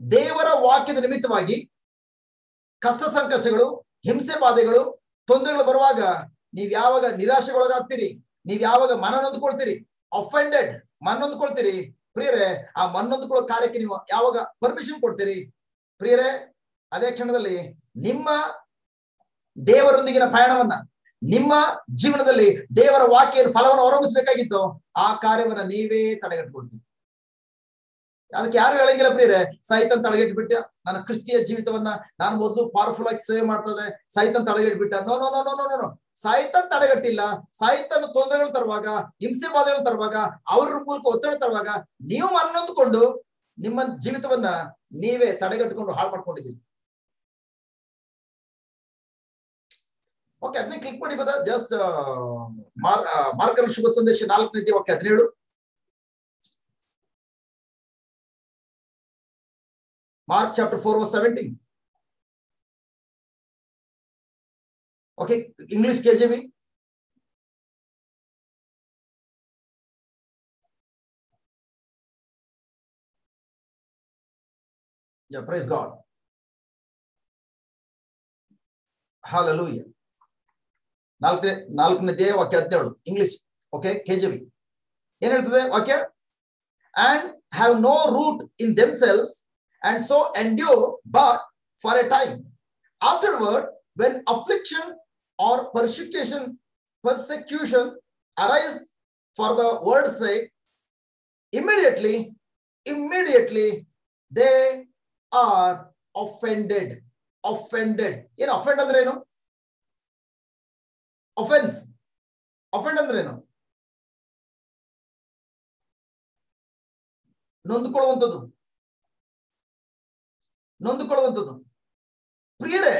ದೇವರ ವಾಕ್ಯದ ನಿಮಿತ್ತವಾಗಿ ಕಷ್ಟ ಸಂಕಷ್ಟಗಳು, ಹಿಂಸೆ ಬಾಧೆಗಳು, ತೊಂದರೆಗಳು ಬರುವಾಗ ನೀವ್ ಯಾವಾಗ ನಿರಾಶೆಗೊಳಗಾಗ್ತೀರಿ, ನೀವ್ ಯಾವಾಗ ಮನ ನೊಂದ್ಕೊಳ್ತೀರಿ, ಅಫೆಂಡೆಡ್ ಮನ ನೊಂದ್ಕೊಳ್ತೀರಿ ಪ್ರಿಯರೇ, ಆ ಮನ ನೊಂದ್ಕೊಳ್ಳೋ ಕಾರ್ಯಕ್ಕೆ ನೀವು ಯಾವಾಗ ಪರ್ಮಿಷನ್ ಕೊಡ್ತೀರಿ ಪ್ರಿಯರೇ, ಅದೇ ಕ್ಷಣದಲ್ಲಿ ನಿಮ್ಮ ದೇವರೊಂದಿಗಿನ ಪಯಣವನ್ನ, ನಿಮ್ಮ ಜೀವನದಲ್ಲಿ ದೇವರ ವಾಕ್ಯದ ಫಲವನ್ನು ಹೊರಮಿಸಬೇಕಾಗಿತ್ತು, ಆ ಕಾರ್ಯವನ್ನ ನೀವೇ ತಡೆಗಟ್ಟುಕೊಳ್ತೀರಿ. ಅದಕ್ಕೆ ಯಾರು ಹೇಳಂಗಿಲ್ಲ ಪ್ರಿಯರೇ, ಸೈತನ್ ತಡೆಗಟ್ಬಿಟ್ಟ ನನ್ನ ಕ್ರಿಸ್ತಿಯ ಜೀವಿತವನ್ನ, ನಾನು ಮೊದಲು ಪವರ್ಫುಲ್ ಆಗಿ ಸೇವೆ ಮಾಡ್ತದೆ, ಸೈತನ್ ತಡೆಗಟ್ಬಿಟ್ಟ. No no no no no no Satan ತಡೆಗಟ್ಟಿಲ್ಲ. ಸೈತನ್ ತೊಂದರೆಗಳು ತರುವಾಗ, ಹಿಂಸೆ ಬಾಧೆಗಳು ತರುವಾಗ, ಅವ್ರ ಮೂಲಕ ಒತ್ತಡ ತರುವಾಗ ನೀವು ಮನನೊಂದುಕೊಂಡು ನಿಮ್ಮ ಜೀವಿತವನ್ನ ನೀವೇ ತಡೆಗಟ್ಟಿಕೊಂಡು ಹಾಳು ಮಾಡ್ಕೊಂಡಿದ್ದೀರಿ. ಓಕೆ, ಅದನ್ನೇ ಕ್ಲಿಕ್ ಮಾಡಿ ಬದ. ಜಸ್ಟ್ ಮಾರ್ಕನ ಶುಭ ಸಂದೇಶ 4ನೇ ವಾಕ್ಯ 17. Mark chapter 4 verse 17. Okay, English KJV. Yeah, praise God. Hallelujah. 4ನೇ ವಾಕ್ಯ 17 ಇಂಗ್ಲಿಷ್. ಓಕೆ, KJV ಏನ್ ಹೇಳ್ತದೆ ವಾಕ್ಯ? And have no root in themselves, and so endure but for a time. Afterward, when affliction or persecution arise for the word's sake, immediately they are offended. ಏನು offend ಅಂದ್ರೆ ಏನು? offense ಅಂದ್ರೆ ಏನು? ನೊಂದುಕೊಳ್ಳುವಂಥದ್ದು ಪ್ರಿಯರೇ.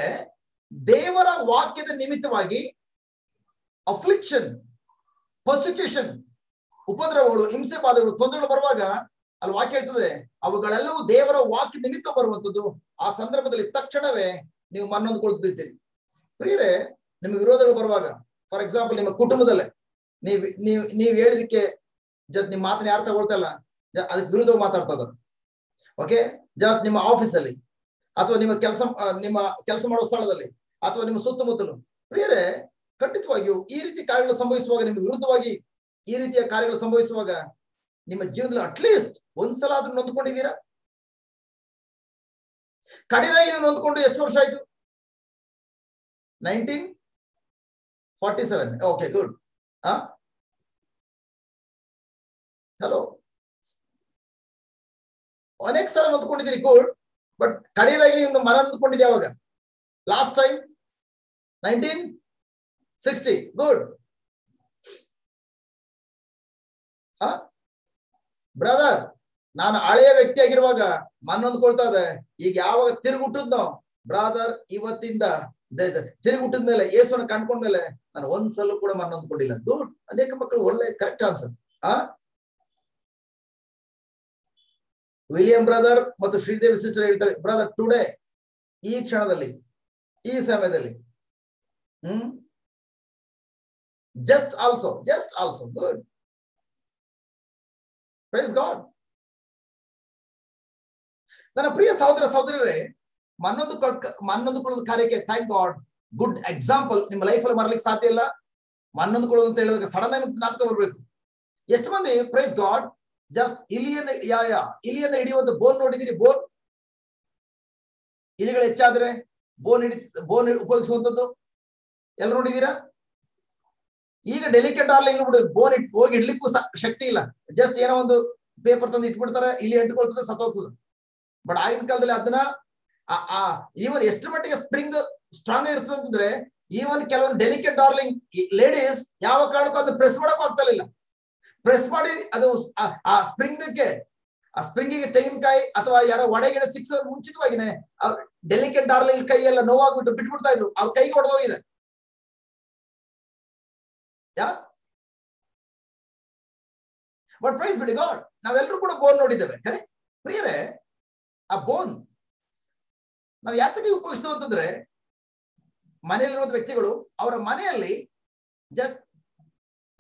ದೇವರ ವಾಕ್ಯದ ನಿಮಿತ್ತವಾಗಿ ಅಫ್ಲಿಕ್ಷನ್, ಪರ್ಸಿಕ್ಯೂಷನ್, ಉಪದ್ರವಗಳು, ಹಿಂಸೆ ಬಾಧೆಗಳು, ತೊಂದರೆಗಳು ಬರುವಾಗ ಅಲ್ಲಿ ವಾಕ್ಯ ಹೇಳ್ತದೆ ಅವುಗಳೆಲ್ಲವೂ ದೇವರ ವಾಕ್ಯ ನಿಮಿತ್ತ ಬರುವಂಥದ್ದು. ಆ ಸಂದರ್ಭದಲ್ಲಿ ತಕ್ಷಣವೇ ನೀವು ಮನನೊಂದುಕೊಳ್ತಿರ್ತೀರಿ ಪ್ರಿಯರೇ. ನಿಮ್ಗೆ ವಿರೋಧಗಳು ಬರುವಾಗ, ಫಾರ್ ಎಕ್ಸಾಂಪಲ್ ನಿಮ್ಮ ಕುಟುಂಬದಲ್ಲೇ ನೀವ್ ಹೇಳಿದಕ್ಕೆ ನಿಮ್ಮ ಮಾತನ್ನ ಯಾರು ತಗೊಳ್ತಲ್ಲ, ಅದಕ್ಕೆ ವಿರುದ್ಧ ಮಾತಾಡ್ತಾ ಇದ್ದಾರೆ. ಓಕೆ, ನಿಮ್ಮ ಆಫೀಸಲ್ಲಿ ಅಥವಾ ನಿಮ್ಮ ಕೆಲಸ ಮಾಡುವ ಸ್ಥಳದಲ್ಲಿ ಅಥವಾ ನಿಮ್ಮ ಸುತ್ತಮುತ್ತಲು ಪ್ರಿಯರೇ, ಖಂಡಿತವಾಗಿಯೂ ಈ ರೀತಿ ಕಾರ್ಯಗಳು ಸಂಭವಿಸುವಾಗ, ನಿಮ್ಗೆ ವಿರುದ್ಧವಾಗಿ ಈ ರೀತಿಯ ಕಾರ್ಯಗಳು ಸಂಭವಿಸುವಾಗ ನಿಮ್ಮ ಜೀವನದಲ್ಲಿ ಅಟ್ಲೀಸ್ಟ್ ಒಂದ್ಸಲ ಆದ್ರೂ ನೊಂದ್ಕೊಂಡಿದ್ದೀರಾ? ಕಡೆದಾಗಿ ನೀವು ನೊಂದ್ಕೊಂಡು ಎಷ್ಟು ವರ್ಷ ಆಯ್ತು? 1947. Okay, good. ಹಲೋ, ಅನೇಕ ಸಲ ನೊಂದ್ಕೊಂಡಿದ್ದೀರಿ, ಗುಡ್. ಬಟ್ ಕಡೆಯದಾಗಿ ನೀವು ಮನ ನೊಂದ್ಕೊಂಡಿದ್ದೆ ಯಾವಾಗ? Last time 1960. ಗುಡ್. ಬ್ರದರ್, ನಾನು ಹಳೆಯ ವ್ಯಕ್ತಿ ಆಗಿರುವಾಗ ಮನ ನೊಂದ್ಕೊಳ್ತಾ ಇದೆ. ಈಗ ಯಾವಾಗ ತಿರುಗುಟ್ಟದ್ನೋ ಬ್ರದರ್, ಇವತ್ತಿಂದ ತಿರುಗುಟ್ಟದ ಮೇಲೆ, ಯೇಸುವನ್ನು ಕಂಡ್ಕೊಂಡ್ಮೇಲೆ ನಾನು ಒಂದ್ಸಲ ಕೂಡ ಮನ ನೊಂದ್ಕೊಂಡಿಲ್ಲ. ಗುಡ್. ಅನೇಕ ಮಕ್ಕಳು ಒಳ್ಳೆ ಕರೆಕ್ಟ್ ಆನ್ಸರ್. ವಿಲಿಯಂ ಬ್ರದರ್ ಮತ್ತು ಶ್ರೀದೇವಿ ಸಿಸ್ಟರ್ ಹೇಳ್ತಾರೆ, ಬ್ರದರ್ ಟುಡೇ, ಈ ಕ್ಷಣದಲ್ಲಿ, ಈ ಸಮಯದಲ್ಲಿ, just also. Good. Praise God. ನನ್ನ ಪ್ರಿಯ ಸಹೋದರ ಸಹೋದರರೇ, ಮನ್ನೊಂದುಕೊಳ್ಳೋದು ಕಾರ್ಯಕ್ಕೆ ಥ್ಯಾಂಕ್ ಗಾಡ್, ಗುಡ್ ಎಕ್ಸಾಂಪಲ್ ನಿಮ್ಮ ಲೈಫಲ್ಲಿ ಮರಲಿಕ್ಕೆ ಸಾಧ್ಯ ಇಲ್ಲ. ಮನ್ನೊಂದುಕೊಳ್ಳೋದು ಅಂತ ಹೇಳಿದಾಗ ಸಡನ್ ಆಗಿ ಜ್ಞಾಪಕ ಬರ್ಬೇಕು. ಎಷ್ಟು ಮಂದಿ ಪ್ರೈಸ್ ಗಾಡ್ ಜಸ್ಟ್ ಇಲಿಯನ್ನ ಹಿಡಿಯುವಂತ ಬೋನ್ ನೋಡಿದಿರಿ? ಇಲಿಗಳು ಹೆಚ್ಚಾದ್ರೆ ಬೋನ್ ಉಪಯೋಗಿಸುವಂತದ್ದು ಎಲ್ಲ ನೋಡಿದೀರಾ? ಈಗ ಡೆಲಿಕೇಟ್ ಡಾರ್ಲಿಂಗ್ ಬೋನ್ ಹೋಗಿ ಇಡ್ಲಿಕ್ಕೂ ಶಕ್ತಿ ಇಲ್ಲ. ಜಸ್ಟ್ ಏನೋ ಒಂದು ಪೇಪರ್ ತಂದು ಇಟ್ಬಿಡ್ತಾರೆ, ಇಲಿ ಅಂಟ್ಕೊಳ್ತದೆ, ಸತ್ತೋಗ್ತದೆ. ಬಟ್ ಆಗಿನ ಕಾಲದಲ್ಲಿ ಅದನ್ನ ಈವನ್ ಎಷ್ಟು ಮಟ್ಟಿಗೆ ಸ್ಪ್ರಿಂಗ್ ಸ್ಟ್ರಾಂಗ್ ಇರ್ತದೆ ಅಂತಂದ್ರೆ, ಈವನ್ ಕೆಲವೊಂದು ಡೆಲಿಕೇಟ್ ಡಾರ್ಲಿಂಗ್ ಲೇಡೀಸ್ ಯಾವ ಕಾರಣಕ್ಕೂ ಅದನ್ನ ಪ್ರೆಸ್ ಮಾಡಕ್ಕೂ ಆಗ್ತಿಲ್ಲ. ಪ್ರೆಸ್ ಮಾಡಿ ಅದು ಆ ಸ್ಪ್ರಿಂಗಿಗೆ ತೆಂಗಿನಕಾಯಿ ಅಥವಾ ಯಾರೋ ಒಡೆಗಿಡ ಸಿಕ್ಸೋ ಮುಂಚಿತವಾಗಿನೇ ಡೆಲಿಕೇಟ್ ಡಾರ್ಲಿಂಗ್ ಕೈ ಎಲ್ಲ ನೋವಾಗ್ಬಿಟ್ಟು ಬಿಟ್ಬಿಡ್ತಾ ಇದ್ರು. ಅವ್ರ ಕೈಗೆ ಹೊಡೆದೋಗಿದೆ. ಬಟ್ ಪ್ರೈಸ್ ಬಿಡಿ ಗಾಡ್, ನಾವೆಲ್ಲರೂ ಕೂಡ ಬೋನ್ ನೋಡಿದ್ದೇವೆ. ಕರೆ ಪ್ರಿಯರೇ, ಆ ಬೋನ್ ನಾವ್ ಯಾತಕ್ಕೆ ಉಪಯೋಗಿಸ್ತೇವೆ ಅಂತಂದ್ರೆ, ಮನೆಯಲ್ಲಿರುವಂತ ವ್ಯಕ್ತಿಗಳು ಅವರ ಮನೆಯಲ್ಲಿ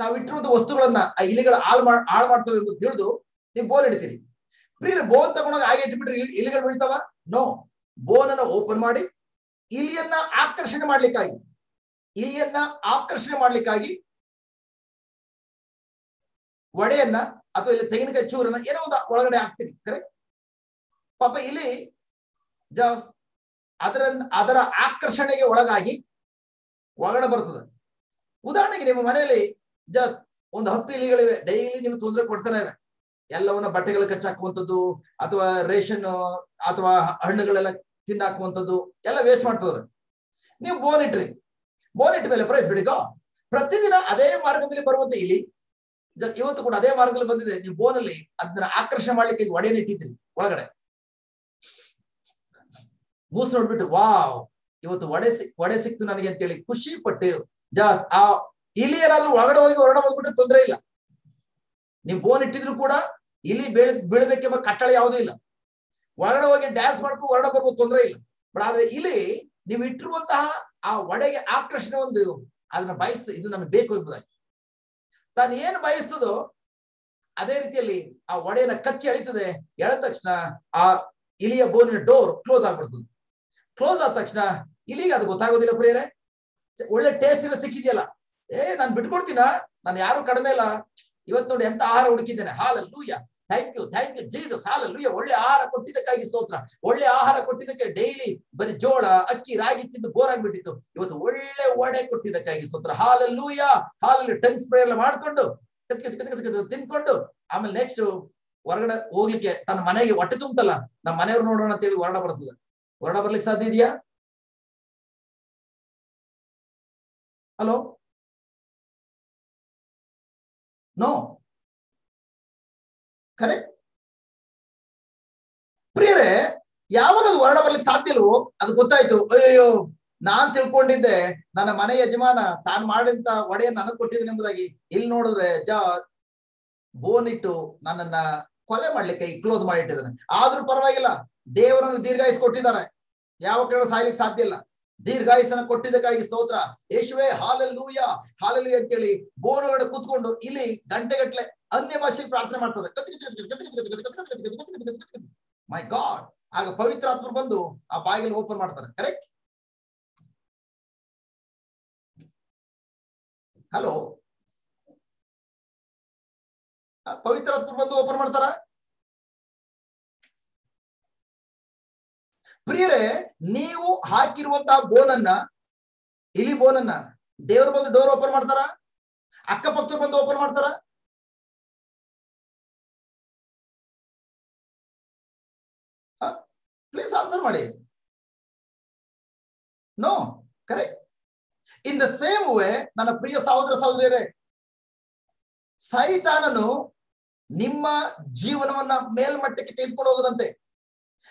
ತಾವಿಟ್ಟಿರುವಂತ ವಸ್ತುಗಳನ್ನ ಆ ಇಲಿಗಳು ಹಾಳು ಮಾಡ್ತವೆ ಎಂದು ತಿಳಿದು ನೀವು ಬೋನ್ ಹಿಡಿತೀರಿ. ಪ್ರಿಯರೇ, ಬೋನ್ ತಗೊಂಡಾಗ ಹಾಗೆ ಇಟ್ಬಿಟ್ರೆ ಇಲಿಗಳು ಬೀಳ್ತಾವ? ನೋ. ಬೋನ್ ಅನ್ನ ಓಪನ್ ಮಾಡಿ ಇಲಿಯನ್ನ ಆಕರ್ಷಣೆ ಮಾಡ್ಲಿಕ್ಕಾಗಿ ಒಡೆಯನ್ನ ಅಥವಾ ಇಲ್ಲಿ ತೆಂಗಿನಕಾಯಿ ಚೂರನ್ನ ಏನೋ ಒಂದು ಒಳಗಡೆ ಹಾಕ್ತೀನಿ. ಕರೆಕ್ಟ್? ಪಾಪ ಇಲ್ಲಿ ಅದರ ಆಕರ್ಷಣೆಗೆ ಒಳಗಾಗಿ ಒಳಗಡೆ ಬರ್ತದೆ. ಉದಾಹರಣೆಗೆ ನಿಮ್ಮ ಮನೆಯಲ್ಲಿ ಒಂದು 10 ಇಲಿಗಳಿವೆ, ಡೈಲಿ ನಿಮ್ಗೆ ತೊಂದರೆ ಕೊಡ್ತಾನೆ ಇವೆ. ಎಲ್ಲವನ್ನ ಬಟ್ಟೆಗಳು ಕಚ್ಚಾಕುವಂಥದ್ದು ಅಥವಾ ರೇಷನ್ ಅಥವಾ ಹಣ್ಣುಗಳೆಲ್ಲ ತಿನ್ನಾಕುವಂಥದ್ದು ಎಲ್ಲ ವೇಸ್ಟ್ ಮಾಡ್ತದೆ. ನೀವು ಬೋನ್ ಇಟ್ರಿ, ಬೋನ್ ಇಟ್ಟ ಮೇಲೆ ಪ್ರೈಸ್ ಬಿಡಿಗೋ, ಪ್ರತಿದಿನ ಅದೇ ಮಾರ್ಗದಲ್ಲಿ ಬರುವಂತ ಇಲಿ ಇವತ್ತು ಕೂಡ ಅದೇ ಮಾರ್ಗದಲ್ಲಿ ಬಂದಿದೆ. ನೀವು ಬೋನಲ್ಲಿ ಅದನ್ನ ಆಕರ್ಷಣೆ ಮಾಡ್ಲಿಕ್ಕೆ ಒಡೆಯನ್ನು ಇಟ್ಟಿದ್ರಿ ಒಳಗಡೆ, ಮೂಸ್ ನೋಡ್ಬಿಟ್ಟು ವಾವ್ ಇವತ್ತು ಒಡೆ ಸಿಕ್ತು ನನಗೆ ಅಂತೇಳಿ ಖುಷಿ ಪಟ್ಟು ಆ ಇಲಿ ಏನಾದ್ರೂ ಒಳಗಡೆ ಹೋಗಿ ಹೊರಡ ಬಂದ್ಬಿಟ್ರೆ ತೊಂದರೆ ಇಲ್ಲ. ನೀವು ಬೋನ್ ಇಟ್ಟಿದ್ರು ಕೂಡ ಇಲಿ ಬೀಳ್ಬೇಕೆಂಬ ಕಟ್ಟಳೆ ಯಾವುದೂ ಇಲ್ಲ. ಒಳಗಡೆ ಹೋಗಿ ಡ್ಯಾನ್ಸ್ ಮಾಡ್ಕೊಂಡು ಹೊರಡ ಬರ್ಬೋದು, ತೊಂದರೆ ಇಲ್ಲ. ಬಟ್ ಆದ್ರೆ ಇಲ್ಲಿ ನೀವು ಇಟ್ಟಿರುವಂತಹ ಆ ಒಡೆಗೆ ಆಕರ್ಷಣೆ ಒಂದು ಅದನ್ನ ಬಯಸ್ತದೆ, ಇದು ನನಗೆ ಬೇಕು ಎಂಬುದಾಗಿ. ತಾನು ಏನು ಬಯಸ್ತದೋ ಅದೇ ರೀತಿಯಲ್ಲಿ ಆ ಒಡೆಯನ್ನ ಕಚ್ಚಿ ಎಳಿತದೆ. ಎಳೆದ ತಕ್ಷಣ ಆ ಇಲಿಯ ಬೋನಿನ ಡೋರ್ ಕ್ಲೋಸ್ ಆಗ್ಬಿಡ್ತದೆ. ಕ್ಲೋಸ್ ಆದ ತಕ್ಷಣ ಇಲಿಗೆ ಅದು ಗೊತ್ತಾಗೋದಿಲ್ಲ. ಪ್ರಿಯರೇ, ಒಳ್ಳೆ ಟೇಸ್ಟ್ ಎಲ್ಲ ಸಿಕ್ಕಿದೆಯಲ್ಲ, ನಾನು ಬಿಟ್ಕೊಡ್ತೀನ, ನಾನು ಯಾರು ಕಡಿಮೆ ಇಲ್ಲ, ಇವತ್ತು ನೋಡಿ ಎಂತ ಆಹಾರ ಹುಡುಕಿದ್ದೇನೆ, hallelujah, thank you Jesus, hallelujah, ಒಳ್ಳೆ ಆಹಾರ ಕೊಟ್ಟಿದ್ದಕ್ಕಾಗಿ ಸ್ತೋತ್ರ, ಒಳ್ಳೆ ಆಹಾರ ಕೊಟ್ಟಿದ್ದಕ್ಕೆ. ಡೈಲಿ ಬರೀ ಜೋಳ ಅಕ್ಕಿ ರಾಗಿ ತಿಂದು ಬೋರ್ ಆಗ್ಬಿಟ್ಟಿತ್ತು, ಇವತ್ತು ಒಳ್ಳೆ ಒಡೆ ಕೊಟ್ಟಿದ್ದಕ್ಕಾಗಿ ಸ್ತೋತ್ರ, ಹಾಲೆಲೂಯಾ, ಹಾಲೆಲೂಯಾ. ಟಂಗ್ ಸ್ಪ್ರೇ ಎಲ್ಲ ಮಾಡ್ಕೊಂಡು ತಿನ್ಕೊಂಡು ಆಮೇಲೆ ನೆಕ್ಸ್ಟ್ ಹೊರಗಡೆ ಹೋಗ್ಲಿಕ್ಕೆ ತನ್ನ ಮನೆಗೆ ಹೊಟ್ಟೆ ತುಂಬತಲ್ಲ, ನಮ್ಮ ಮನೆಯವ್ರು ನೋಡೋಣ ಅಂತೇಳಿ ಹೊರಡ ಬರ್ತದೆ. ಹೊರಡ ಬರ್ಲಿಕ್ಕೆ ಸಾಧ್ಯ ಇದೆಯಾ? Hello, no. ಕರೆಕ್ಟ್? ಪ್ರಿಯರೇ, ಯಾವಾಗ ಅದು ಹೊರಡ ಬರ್ಲಿಕ್ಕೆ ಸಾಧ್ಯ ಇಲ್ವೋ ಅದು ಗೊತ್ತಾಯ್ತು, ಅಯ್ಯೋ ನಾನ್ ತಿಳ್ಕೊಂಡಿದ್ದೆ ನನ್ನ ಮನೆ ಯಜಮಾನ ತಾನು ಮಾಡಿದಂತ ಒಡೆಯನ್ನು ನನಗೆ ಕೊಟ್ಟಿದ್ದೇನೆ ಎಂಬುದಾಗಿ. ಇಲ್ಲಿ ನೋಡಿದ್ರೆ ಬೋನ್ ಇಟ್ಟು ನನ್ನನ್ನ ಕೊಲೆ ಮಾಡ್ಲಿಕ್ಕೆ ಕ್ಲೋಸ್ ಮಾಡಿ ಇಟ್ಟಿದ್ದಾನೆ. ಆದ್ರೂ ಪರವಾಗಿಲ್ಲ, ದೇವರನ್ನು ದೀರ್ಘಾಯುಸ್ ಕೊಟ್ಟಿದ್ದಾರೆ, ಯಾವ ಕೇಳ ಸಾಯ್ಲಿಕ್ಕೆ ಸಾಧ್ಯ ಇಲ್ಲ. ದೀರ್ಘಾಯುಸನ ಕೊಟ್ಟಿದ್ದಕ್ಕಾಗಿ ಸ್ತೋತ್ರ ಯೇಸುವೇ, ಹಾಲೆಲೂಯಾ ಹಾಲೆಲೂಯಾ ಅಂತೇಳಿ ಬೋನ್ ಒಳಗಡೆ ಕೂತ್ಕೊಂಡು ಇಲ್ಲಿ ಗಂಟೆಗಟ್ಲೆ ಅನ್ಯ ಭಾಷೆಯಲ್ಲಿ ಪ್ರಾರ್ಥನೆ ಮಾಡ್ತದೆ. ಮೈ ಗಾಡ್, ಆಗ ಪವಿತ್ರಾತ್ಮ ಬಂದು ಆ ಬಾಗಿಲು ಓಪನ್ ಮಾಡ್ತಾರೆ. ಕರೆಕ್ಟ್? ಹಲೋ, ಪವಿತ್ರಾತ್ಮ ಬಂದು ಓಪನ್ ಮಾಡ್ತಾರ? ಪ್ರಿಯರೇ, ನೀವು ಹಾಕಿರುವಂತಹ ಬೋನನ್ನ, ಇಲಿ ಬೋನನ್ನ ದೇವರು ಬಂದು ಡೋರ್ ಓಪನ್ ಮಾಡ್ತಾರ? ಅಕ್ಕಪಕ್ಕ ಬಂದು ಓಪನ್ ಮಾಡ್ತಾರ? ಪ್ಲೀಸ್ ಆನ್ಸರ್ ಮಾಡಿ. No. Correct? In the same way, ನನ್ನ ಪ್ರಿಯ ಸಹೋದರ ಸಹೋದರಿಯರೇ, ಸೈತಾನನು ನಿಮ್ಮ ಜೀವನವನ್ನ ಮೇಲ್ಮಟ್ಟಕ್ಕೆ ತೆಗೆದುಕೊಂಡು ಹೋಗದಂತೆ,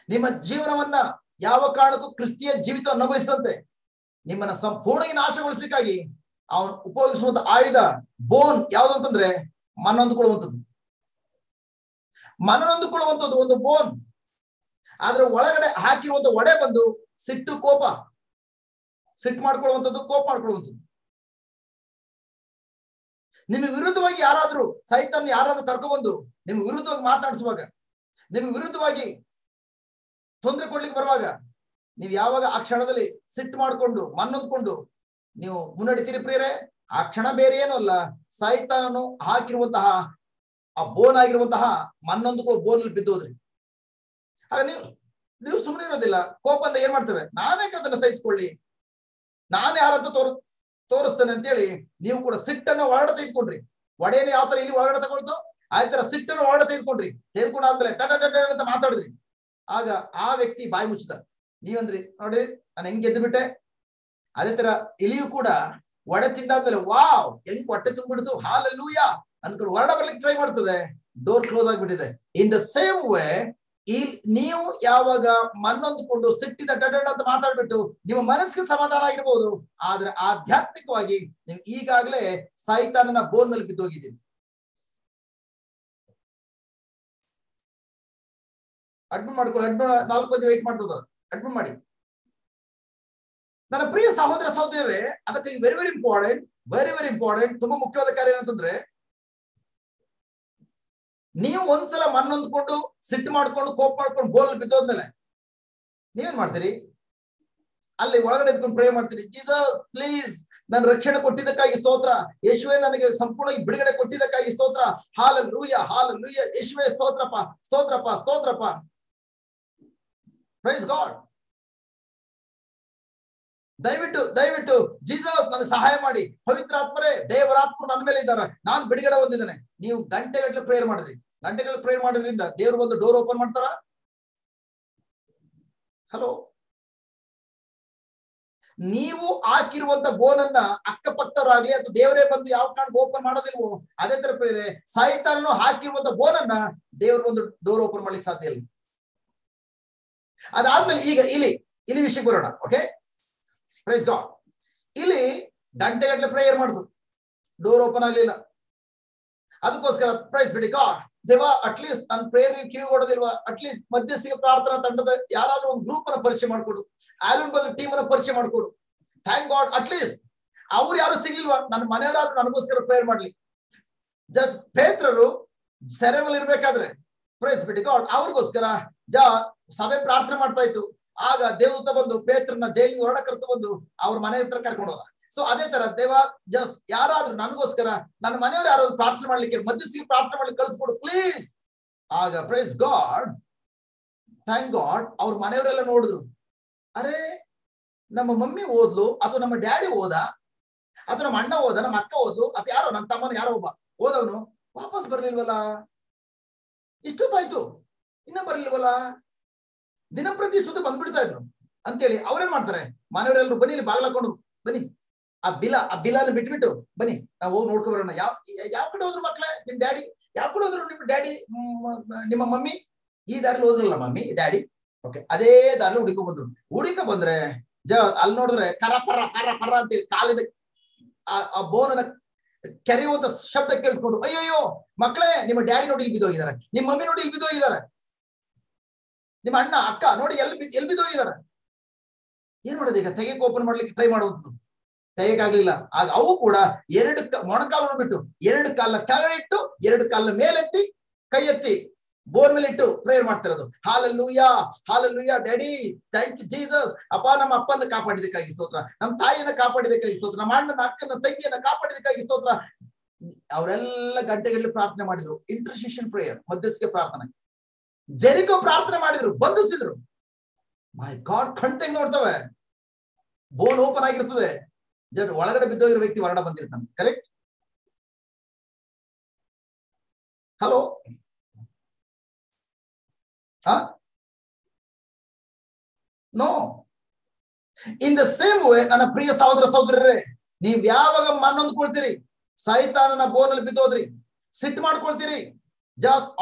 ನಿಮ್ಮ ಜೀವನವನ್ನ ಯಾವ ಕಾರಣಕ್ಕೂ ಕ್ರಿಸ್ತಿಯ ಜೀವಿತ ಅನುಭವಿಸದಂತೆ ನಿಮ್ಮನ್ನ ಸಂಪೂರ್ಣವಾಗಿ ನಾಶಗೊಳಿಸ್ಲಿಕ್ಕಾಗಿ ಅವನು ಉಪಯೋಗಿಸುವಂತ ಆಯುಧ ಬೋನ್ ಯಾವುದು ಅಂತಂದ್ರೆ ಮನನೊಂದುಕೊಳ್ಳುವಂಥದ್ದು. ಮನನೊಂದುಕೊಳ್ಳುವಂಥದ್ದು ಒಂದು ಬೋನ್. ಆದ್ರೆ ಒಳಗಡೆ ಹಾಕಿರುವಂತ ಒಡೆ ಬಂದು ಸಿಟ್ಟು, ಕೋಪ, ಸಿಟ್ಟು ಮಾಡ್ಕೊಳ್ಳುವಂಥದ್ದು, ಕೋಪ ಮಾಡ್ಕೊಳ್ಳುವಂಥದ್ದು. ನಿಮಗೆ ವಿರುದ್ಧವಾಗಿ ಯಾರಾದ್ರೂ ಸೈತಾನ್ ಯಾರಾದ್ರೂ ಕರ್ಕೊಬಂದು ನಿಮ್ಗೆ ವಿರುದ್ಧವಾಗಿ ಮಾತಾಡಿಸುವಾಗ, ನಿಮ್ಗೆ ವಿರುದ್ಧವಾಗಿ ತೊಂದರೆ ಕೊಡ್ಲಿಕ್ಕೆ ಬರುವಾಗ, ನೀವು ಯಾವಾಗ ಆ ಕ್ಷಣದಲ್ಲಿ ಸಿಟ್ಟು ಮಾಡಿಕೊಂಡು ಮನ್ನೊಂದ್ಕೊಂಡು ನೀವು ಮುನ್ನಡಿತೀರಿ ಪ್ರಿಯರೇ, ಆ ಕ್ಷಣ ಬೇರೆ ಏನೂ ಅಲ್ಲ, ಸೈತಾನನು ಹಾಕಿರುವಂತಹ ಆ ಬೋನ್ ಆಗಿರುವಂತಹ ಮನ್ನೊಂದು ಬೋನಲ್ಲಿ ಬಿದ್ದೋದ್ರಿ. ಆಗ ನೀವು ಸುಮ್ಮನೆ ಇರೋದಿಲ್ಲ. ಕೋಪದಿಂದ ಏನ್ ಮಾಡ್ತೇವೆ, ನಾನೇ ಅದನ್ನ ಸಹಿಸ್ಕೊಳ್ಳಿ, ನಾನೇ ಯಾರಂತ ತೋರಿಸ್ತೇನೆ ಅಂತೇಳಿ ನೀವು ಕೂಡ ಸಿಟ್ಟನ್ನ ಹೊರಗಡೆ ತೆಗೆದುಕೊಂಡ್ರಿ. ಒಡೆಯನ್ನು ಯಾವ ತರ ಇಲ್ಲಿ ಹೊರಗಡೆ ತಗೊಳ್ತೋ ಆ ತರ ಸಿಟ್ಟನ್ನು ಹೊರಗಡೆ ತೆಗೆದುಕೊಂಡಾದ್ಮೇಲೆ ಟಟ ಅಂತ ಮಾತಾಡಿದ್ರಿ. ಆಗ ಆ ವ್ಯಕ್ತಿ ಬಾಯಿ ಮುಚ್ಚಿದ. ನೀವಂದ್ರಿ, ನೋಡಿ ನಾನು ಹೆಂಗ್ ಗೆದ್ದು ಬಿಟ್ಟೆ. ಅದೇ ತರ ಇಲಿಯು ಕೂಡ ಒಡೆ ತಿಂದಾದ್ಮೇಲೆ ವಾವ್ ಹೆಂಗ್ ಹೊಟ್ಟೆ ತುಂಬಿಡ್ತು, ಹಾಲೆಲೂಯಾ ಅನ್ಕೊಂಡು ಹೊರಡ ಬರ್ಲಿಕ್ಕೆ ಟ್ರೈ ಮಾಡ್ತದೆ, ಡೋರ್ ಕ್ಲೋಸ್ ಆಗ್ಬಿಟ್ಟಿದೆ. ಇನ್ ದ ಸೇಮ್ ವೇ, ನೀವು ಯಾವಾಗ ಮನ್ನೊಂದುಕೊಂಡು ಸಿಟ್ಟಿದ ಡಡ ಅಂತ ಮಾತಾಡ್ಬಿಟ್ಟು ನಿಮ್ಮ ಮನಸ್ಸಿಗೆ ಸಮಾಧಾನ ಆಗಿರ್ಬೋದು, ಆದ್ರೆ ಆಧ್ಯಾತ್ಮಿಕವಾಗಿ ನೀವು ಈಗಾಗಲೇ ಸೈತಾನನ ಬೋನ್ ನಲ್ಲಿ ಬಿದ್ದೋಗಿದ್ದೀರಿ. ಅಡ್ಮಿಟ್ ಮಾಡ್ಕೊಳ್ಳಿ, ಅಡ್ಮಿಟ್ 4 ಮಂದಿ ವೇಟ್ ಮಾಡ್ತಿದ್ದಾರೆ, ಅಡ್ಮಿಟ್ ಮಾಡಿ. ನನ್ನ ಪ್ರಿಯ ಸಹೋದರ ಸಹೋದರರೇ, ಅದಕ್ಕೆ very very important, very very important, ತುಂಬಾ ಮುಖ್ಯವಾದ ಕಾರ್ಯ ಏನಂತಂದ್ರೆ ನೀವು ಒಂದ್ಸಲ ಮನ್ನೊಂದ್ಕೊಂಡು ಸಿಟ್ಟು ಮಾಡ್ಕೊಂಡು ಕೋಪ ಮಾಡ್ಕೊಂಡು ಬೋಲ್ ಬಿದ್ದೋದ್ಮೇಲೆ ನೀವೇನ್ ಮಾಡ್ತೀರಿ? ಅಲ್ಲಿ ಒಳಗಡೆ ಎದ್ಕೊಂಡು ಪ್ರೇ ಮಾಡ್ತೀರಿ, ಜೀಸಸ್ ಪ್ಲೀಸ್ ನನ್ನ ರಕ್ಷಣೆ ಕೊಟ್ಟಿದ್ದಕ್ಕಾಗಿ ಸ್ತೋತ್ರ, ಯೇಸುವೆ ನನಗೆ ಸಂಪೂರ್ಣವಾಗಿ ಬಿಡುಗಡೆ ಕೊಟ್ಟಿದ್ದಕ್ಕಾಗಿ ಸ್ತೋತ್ರ, ಹಾಲೆಲೂಯಾ ಹಾಲೆಲೂಯಾ, ಯೇಸುವೆ ಸ್ತೋತ್ರಪ್ಪ ಸ್ತೋತ್ರಪ್ಪ ಸ್ತೋತ್ರಪ್ಪ, ಪ್ರೈಸ್ ಗಾಡ್. ದಯವಿಟ್ಟು ದಯವಿಟ್ಟು ಜೀಸಸ್ ನನಗೆ ಸಹಾಯ ಮಾಡಿ, ಪವಿತ್ರಾತ್ಮರೇ ದೇವರಾತ್ಮರು ನನ್ನ ಮೇಲೆ ಇದ್ದಾರೆ, ನಾನು ಬಿಡುಗಡೆ ಹೊಂದಿದ್ದೇನೆ. ನೀವು ಗಂಟೆಗಟ್ಟಲೆ ಪ್ರೇಯರ್ ಮಾಡಿದ್ರಿ, ಗಂಟೆಗಟ್ಟಲೆ ಪ್ರೇಯರ್ ಮಾಡೋದ್ರಿಂದ ದೇವರು ಒಂದು ಡೋರ್ ಓಪನ್ ಮಾಡ್ತಾರ? ಹಲೋ, ನೀವು ಹಾಕಿರುವಂತ ಬೋನನ್ನ ಅಕ್ಕಪಕ್ಕದವರಾಗ್ಲಿ ಅಥವಾ ದೇವರೇ ಬಂದು ಯಾವ ಕಾರಣಕ್ಕೆ ಓಪನ್ ಮಾಡೋದಿಲ್ವೋ ಅದೇ ತರ ಪ್ರೇರೆ ಸೈತಾನನು ಹಾಕಿರುವಂತ ಬೋನನ್ನ ದೇವರು ಒಂದು ಡೋರ್ ಓಪನ್ ಮಾಡ್ಲಿಕ್ಕೆ ಸಾಧ್ಯ ಇಲ್ಲ. ಅದಾದ್ಮೇಲೆ ಈಗ ಇಲ್ಲಿ ವಿಷಯಕ್ಕೆ ಬರೋಣ. Okay, praise God. ಇಲ್ಲಿ ಗಂಟೆಗಟ್ಟಲೆ ಪ್ರೇಯರ್ ಮಾಡುದು, ಡೋರ್ ಓಪನ್ ಆಗ್ಲಿಲ್ಲ. ಅದಕ್ಕೋಸ್ಕರ ಪ್ರೈಸ್ ಬಿಡಿ ಗಾಡ್, ದೇವ ಅಟ್ಲೀಸ್ಟ್ ನನ್ನ ಪ್ರೇಯರ್ ಕಿವಿ ಕೊಡೋದಿಲ್ವಾ, ಅಟ್ಲೀಸ್ಟ್ ಮಧ್ಯಸ್ಥಿಕ ಪ್ರಾರ್ಥನಾ ತಂಡದ ಯಾರಾದ್ರೂ ಒಂದು ಗ್ರೂಪ್ ಅನ್ನ ಪರಿಚಯ ಮಾಡ್ಕೊಡು, ಆಲೂನ್ ಬಂದು ಟೀಮ್ ಅನ್ನ ಪರಿಚಯ ಮಾಡ್ಕೊಡು. ಥ್ಯಾಂಕ್ ಗಾಡ್, ಅಟ್ಲೀಸ್ಟ್ ಅವ್ರು ಯಾರು ಸಿಗ್ಲಿಲ್ವಾ, ನನ್ನ ಮನೆಯವರಾದ್ರೂ ನನಗೋಸ್ಕರ ಪ್ರೇಯರ್ ಮಾಡ್ಲಿ. ಜಸ್ಟ್ ಪೇತ್ರರು ಸೆರೆಮಲ್ಲಿ ಇರ್ಬೇಕಾದ್ರೆ ಪ್ರೈಸ್ ಬಿಡಿ ಗಾಡ್ ಅವ್ರಿಗೋಸ್ಕರ ಸಭೆ ಪ್ರಾರ್ಥನೆ ಮಾಡ್ತಾ ಇತ್ತು. ಆಗ ದೇವದೂತ ಬಂದು ಪೇತ್ರನ ಜೈಲಿಗೆ ಹೊರಡ ಕರ್ತು ಬಂದು ಅವ್ರ ಮನೆ ಹತ್ರ ಕರ್ಕೊಂಡು ಹೋದ. ಸೊ ಅದೇ ತರ ದೇವ ಜಸ್ಟ್ ಯಾರಾದ್ರೂ ನನಗೋಸ್ಕರ ನನ್ನ ಮನೆಯವರು ಯಾರಾದ್ರೂ ಪ್ರಾರ್ಥನೆ ಮಾಡ್ಲಿಕ್ಕೆ ಮಧ್ಯಸ್ಥಿಗೆ ಪ್ರಾರ್ಥನೆ ಮಾಡ್ಲಿಕ್ಕೆ ಕಳಿಸ್ಕೊಡು ಪ್ಲೀಸ್. ಆಗ ಪ್ರೈಸ್ ಗಾಡ್, ಥ್ಯಾಂಕ್ ಗಾಡ್, ಅವ್ರ ಮನೆಯವರೆಲ್ಲ ನೋಡಿದ್ರು, ಅರೆ ನಮ್ಮ ಮಮ್ಮಿ ಓದ್ಲು ಅಥವಾ ನಮ್ಮ ಡ್ಯಾಡಿ ಓದ ಅಥವಾ ನಮ್ಮ ಅಣ್ಣ ಓದ, ನಮ್ಮ ಅಕ್ಕ ಓದ್ಲು ಅಥವಾ ಯಾರೋ ನನ್ನ ತಮ್ಮನ ಯಾರೋ ಒಬ್ಬ ಓದವನು ವಾಪಸ್ ಬರ್ಲಿಲ್ವಲ್ಲ, ಇಷ್ಟೊತ್ತಾಯ್ತು ಇನ್ನ ಬರ್ಲಿಲ್ವಲ್ಲ, ದಿನಪ್ರತಿ ಇಷ್ಟೊತ್ತು ಬಂದ್ಬಿಡ್ತಾ ಇದ್ರು ಅಂತೇಳಿ ಅವ್ರೇನ್ ಮಾಡ್ತಾರೆ, ಮನೆಯವರೆಲ್ಲರೂ ಬನ್ನಿ ಇಲ್ಲಿ ಬಾಗ್ಲಾಕೊಂಡು ಬನ್ನಿ, ಆ ಬಿಲನ್ನು ಬಿಟ್ಬಿಟ್ಟು ಬನ್ನಿ ನಾವು ಹೋಗಿ ನೋಡ್ಕೊ ಬರೋಣ. ಯಾವ ಕಡೆ ಹೋದ್ರು ಮಕ್ಳೇ ನಿಮ್ ಡ್ಯಾಡಿ, ಯಾವ ಕಡೆ ಹೋದ್ರು ನಿಮ್ ಡ್ಯಾಡಿ ನಿಮ್ಮ ಮಮ್ಮಿ? ಈ ದಾರಿಲಿ ಹೋದ್ರಲ್ಲ ಮಮ್ಮಿ ಡ್ಯಾಡಿ. ಓಕೆ, ಅದೇ ದಾರಿಲಿ ಹುಡುಕ ಬಂದ್ರೆ ಅಲ್ಲಿ ನೋಡಿದ್ರೆ ಕರ ಪರ ಅಂತೇಳಿ ಕಾಲಿದ ಆ ಬೋನನ್ನ ಕೆರೆಯುವಂತ ಶಬ್ದ ಕೇಳಿಸ್ಕೊಂಡು, ಅಯ್ಯಯ್ಯೋ ಮಕ್ಕಳೇ ನಿಮ್ಮ ಡ್ಯಾಡಿ ನೋಡಿ ಇಲ್ಲಿ ಬಿದ್ದೋಗಿದ್ದಾರೆ, ನಿಮ್ಮ ಮಮ್ಮಿ ನೋಡಿ ಇಲ್ಲಿ ಬಿದ್ದೋಗಿದ್ದಾರೆ, ನಿಮ್ಮ ಅಣ್ಣ ಅಕ್ಕ ನೋಡಿ ಎಲ್ಲಿ ಬಿದ್ದೋಗಿದ್ದಾರೆ. ಏನ್ ಮಾಡೋದು ಈಗ? ತೆಗೆಗೆ ಓಪನ್ ಮಾಡ್ಲಿಕ್ಕೆ ಟ್ರೈ ಮಾಡುವಂಥದ್ದು, ತೆಗೆಗಾಗ್ಲಿಲ್ಲ. ಆಗ ಅವು ಕೂಡ ಮೊಣಕಾಲನ್ನು ಬಿಟ್ಟು ಎರಡು ಕಾಲನ ಕೆಳಗೆ ಇಟ್ಟು ಎರಡು ಕಾಲನ ಮೇಲೆತ್ತಿ ಕೈ ಎತ್ತಿ ಬೋನ್ ಮೇಲೆ ಇಟ್ಟು ಪ್ರೇಯರ್ ಮಾಡ್ತಿರೋದು. Hallelujah hallelujah daddy, thank you Jesus. ಅಪ್ಪ ನಮ್ಮ ಅಪ್ಪನ ಕಾಪಾಡಿದಕ್ಕಾಗಿ ಸ್ತೋತ್ರ, ನಮ್ಮ ತಾಯಿಯನ್ನ ಕಾಪಾಡಿದಕ್ಕಾಗಿ ಸ್ತೋತ್ರ, ನಮ್ಮ ಅಣ್ಣನ ಅಕ್ಕನ ತಂಗಿಯನ್ನ ಕಾಪಾಡಿದಕ್ಕಾಗಿ ಸ್ತೋತ್ರ. ಅವರೆಲ್ಲ ಗಂಟೆಗಳಲ್ಲಿ ಪ್ರಾರ್ಥನೆ ಮಾಡಿದ್ರು, ಇಂಟರ್ಸೆಷನ್ ಪ್ರೇಯರ್, ಮಧ್ಯಸ್ಥಿಕೆ ಪ್ರಾರ್ಥನೆ. ಜೆರಿಕೋ ಪ್ರಾರ್ಥನೆ ಮಾಡಿದ್ರು, ಬಂಧಿಸಿದ್ರು. ಮೈ ಗಾಡ್, ಕಣ್ತೆಗೆ ನೋಡ್ತವೆ, ಬೋನ್ ಓಪನ್ ಆಗಿರ್ತದೆ, ಒಳಗಡೆ ಬಿದ್ದೋಗಿರೋ ವ್ಯಕ್ತಿ ಹೊರಗಡೆ ಬಂದಿರ್ತಾನೆ. Correct? Hello, no. In the same way ನನ್ನ ಪ್ರಿಯ ಸಹೋದರ ಸಹೋದರರೇ, ನೀವ್ ಯಾವಾಗ ಮನ್ನೊಂದ್ಕೊಳ್ತೀರಿ, ಸೈತಾನನ ಬೋನಲ್ಲಿ ಬಿದ್ದೋದ್ರಿ, ಸಿಟ್ಟು ಮಾಡ್ಕೊಳ್ತೀರಿ,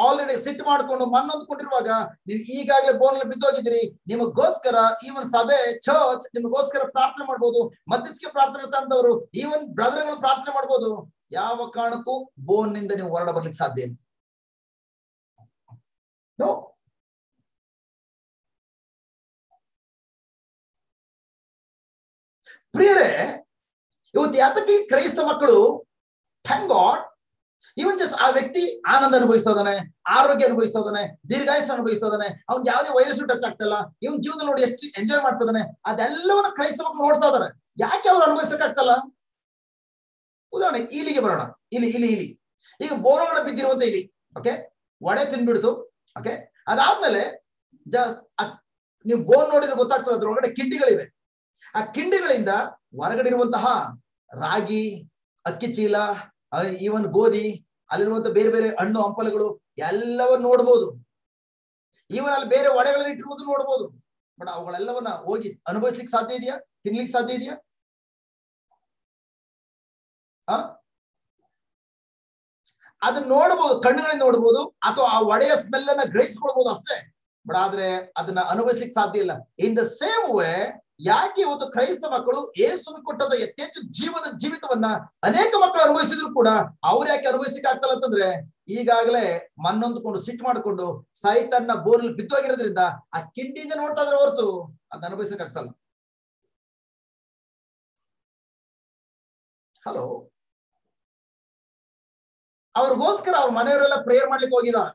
ಆಲ್ರೆಡಿ ಸಿಟ್ಟು ಮಾಡ್ಕೊಂಡು ಮನ್ನೊಂದ್ಕೊಂಡಿರುವಾಗ ನೀವು ಈಗಾಗಲೇ ಬೋನಲ್ಲಿ ಬಿದ್ದೋಗಿದ್ದೀರಿ. ನಿಮಗೋಸ್ಕರ ಈವನ್ ಸಭೆ ಚರ್ಚ್ ನಿಮಗೋಸ್ಕರ ಪ್ರಾರ್ಥನೆ ಮಾಡ್ಬೋದು, ಮಧ್ಯಸ್ಥಿಕೆ ಪ್ರಾರ್ಥನೆ ತಂದವರು ಈವನ್ ಬ್ರದರ್ಗಳು ಪ್ರಾರ್ಥನೆ ಮಾಡ್ಬೋದು. ಯಾವ ಕಾರಣಕ್ಕೂ ಬೋನ್ ನಿಂದ ನೀವು ಹೊರಡ ಬರ್ಲಿಕ್ಕೆ ಸಾಧ್ಯ ಇಲ್ಲ. ನೋ. ಪ್ರಿಯರೇ, ಇವತ್ತು ಯಾತಕ್ಕೆ ಕ್ರೈಸ್ತ ಮಕ್ಕಳು ಥ್ಯಾಂಕ್ ಗಾಡ್ ಇವನ್ ಜಸ್ಟ್ ಆ ವ್ಯಕ್ತಿ ಆನಂದ ಅನುಭವಿಸ್ತಾ ಇದ್ದಾನೆ, ಆರೋಗ್ಯ ಅನುಭವಿಸ್ತಾ ಇದ್ದಾನೆ, ದೀರ್ಘಾಯುಷ್ಯ ಅನುಭವಿಸ್ತಾ ಇದ್ದಾನೆ, ಅವ್ನ್ ಯಾವುದೇ ವೈರಸ್ ಟಚ್ ಆಗ್ತಿಲ್ಲ, ಇವನ್ ಜೀವನದಲ್ಲಿ ನೋಡಿ ಎಷ್ಟು ಎಂಜಾಯ್ ಮಾಡ್ತಾ ಇದ್ದಾನೆ, ಅದೆಲ್ಲವನ್ನ ಕ್ರೈಸ್ತ ಮಕ್ಕಳು ನೋಡ್ತಾ ಇದಾರೆ. ಯಾಕೆ ಅವ್ರು ಅನುಭವಿಸಕ್ಕಾಗ್ತಲ್ಲ? ಉದಾಹರಣೆ ಇಲಿಗೆ ಬರೋಣ. ಇಲಿ ಈಗ ಬೋನೊಳಗಡೆ ಬಿದ್ದಿರುವಂತ ಇಲಿ, ಓಕೆ, ಒಡೆ ತಿಂದ್ಬಿಡ್ತು. ಓಕೆ, ಅದಾದ್ಮೇಲೆ ನೀವು ಬೋನ್ ನೋಡಿದ್ರೆ ಗೊತ್ತಾಗ್ತದೆ, ಅದ್ರೊಳಗಡೆ ಕಿಂಡಿಗಳಿವೆ. ಆ ಕಿಂಡಿಗಳಿಂದ ಹೊರಗಡೆ ಇರುವಂತಹ ರಾಗಿ, ಅಕ್ಕಿ ಚೀಲ, ಈವನ್ ಗೋಧಿ, ಅಲ್ಲಿರುವಂತ ಬೇರೆ ಬೇರೆ ಹಣ್ಣು ಹಂಪಲುಗಳು ಎಲ್ಲವನ್ನ ನೋಡ್ಬೋದು. ಈವನ್ ಅಲ್ಲಿ ಬೇರೆ ಒಡೆಗಳಲ್ಲಿ ಇಟ್ಟಿರುವುದು ನೋಡ್ಬೋದು. ಬಟ್ ಅವುಗಳೆಲ್ಲವನ್ನ ಹೋಗಿ ಅನುಭವಿಸ್ಲಿಕ್ಕೆ ಸಾಧ್ಯ ಇದೆಯಾ? ತಿನ್ಲಿಕ್ಕೆ ಸಾಧ್ಯ ಇದೆಯಾ? ಅದನ್ನ ನೋಡ್ಬೋದು, ಕಣ್ಣುಗಳಿಂದ ನೋಡ್ಬೋದು, ಅಥವಾ ಆ ಒಡೆಯ ಸ್ಮೆಲ್ ಅನ್ನ ಗ್ರಹಿಸ್ಕೊಳ್ಬಹುದು ಅಷ್ಟೇ. ಬಟ್ ಆದ್ರೆ ಅದನ್ನ ಅನುಭವಿಸ್ಲಿಕ್ಕೆ ಸಾಧ್ಯ ಇಲ್ಲ. ಇನ್ ದ ಸೇಮ್ ವೇ, ಯಾಕೆ ಇವತ್ತು ಕ್ರೈಸ್ತ ಮಕ್ಕಳು ಯೇಸು ಕೊಟ್ಟದ ಯಥೇಚ್ಛ ಜೀವಿತವನ್ನ ಅನೇಕ ಮಕ್ಕಳು ಅನುಭವಿಸಿದ್ರು ಕೂಡ ಅವ್ರು ಯಾಕೆ ಅನುಭವಿಸಲಿಕ್ಕೆ ಆಗ್ತಲ್ಲ ಅಂತಂದ್ರೆ, ಈಗಾಗಲೇ ಮನ್ನೊಂದ್ಕೊಂಡು ಸಿಟ್ಟು ಮಾಡಿಕೊಂಡು ಸೈತನ್ನ ಬೋನಲ್ಲಿ ಬಿದ್ದೋಗಿರೋದ್ರಿಂದ ಆ ಕಿಂಡಿಯಿಂದ ನೋಡ್ತಾ ಇದ್ರೆ ಹೊರತು ಅದನ್ನ ಅನುಭವಿಸಕ್ ಆಗ್ತಲ್ಲ. ಹಲೋ, ಅವ್ರಿಗೋಸ್ಕರ ಅವ್ರ ಮನೆಯವರೆಲ್ಲ ಪ್ರೇಯರ್ ಮಾಡ್ಲಿಕ್ಕೆ ಹೋಗಿದ್ದಾರೆ.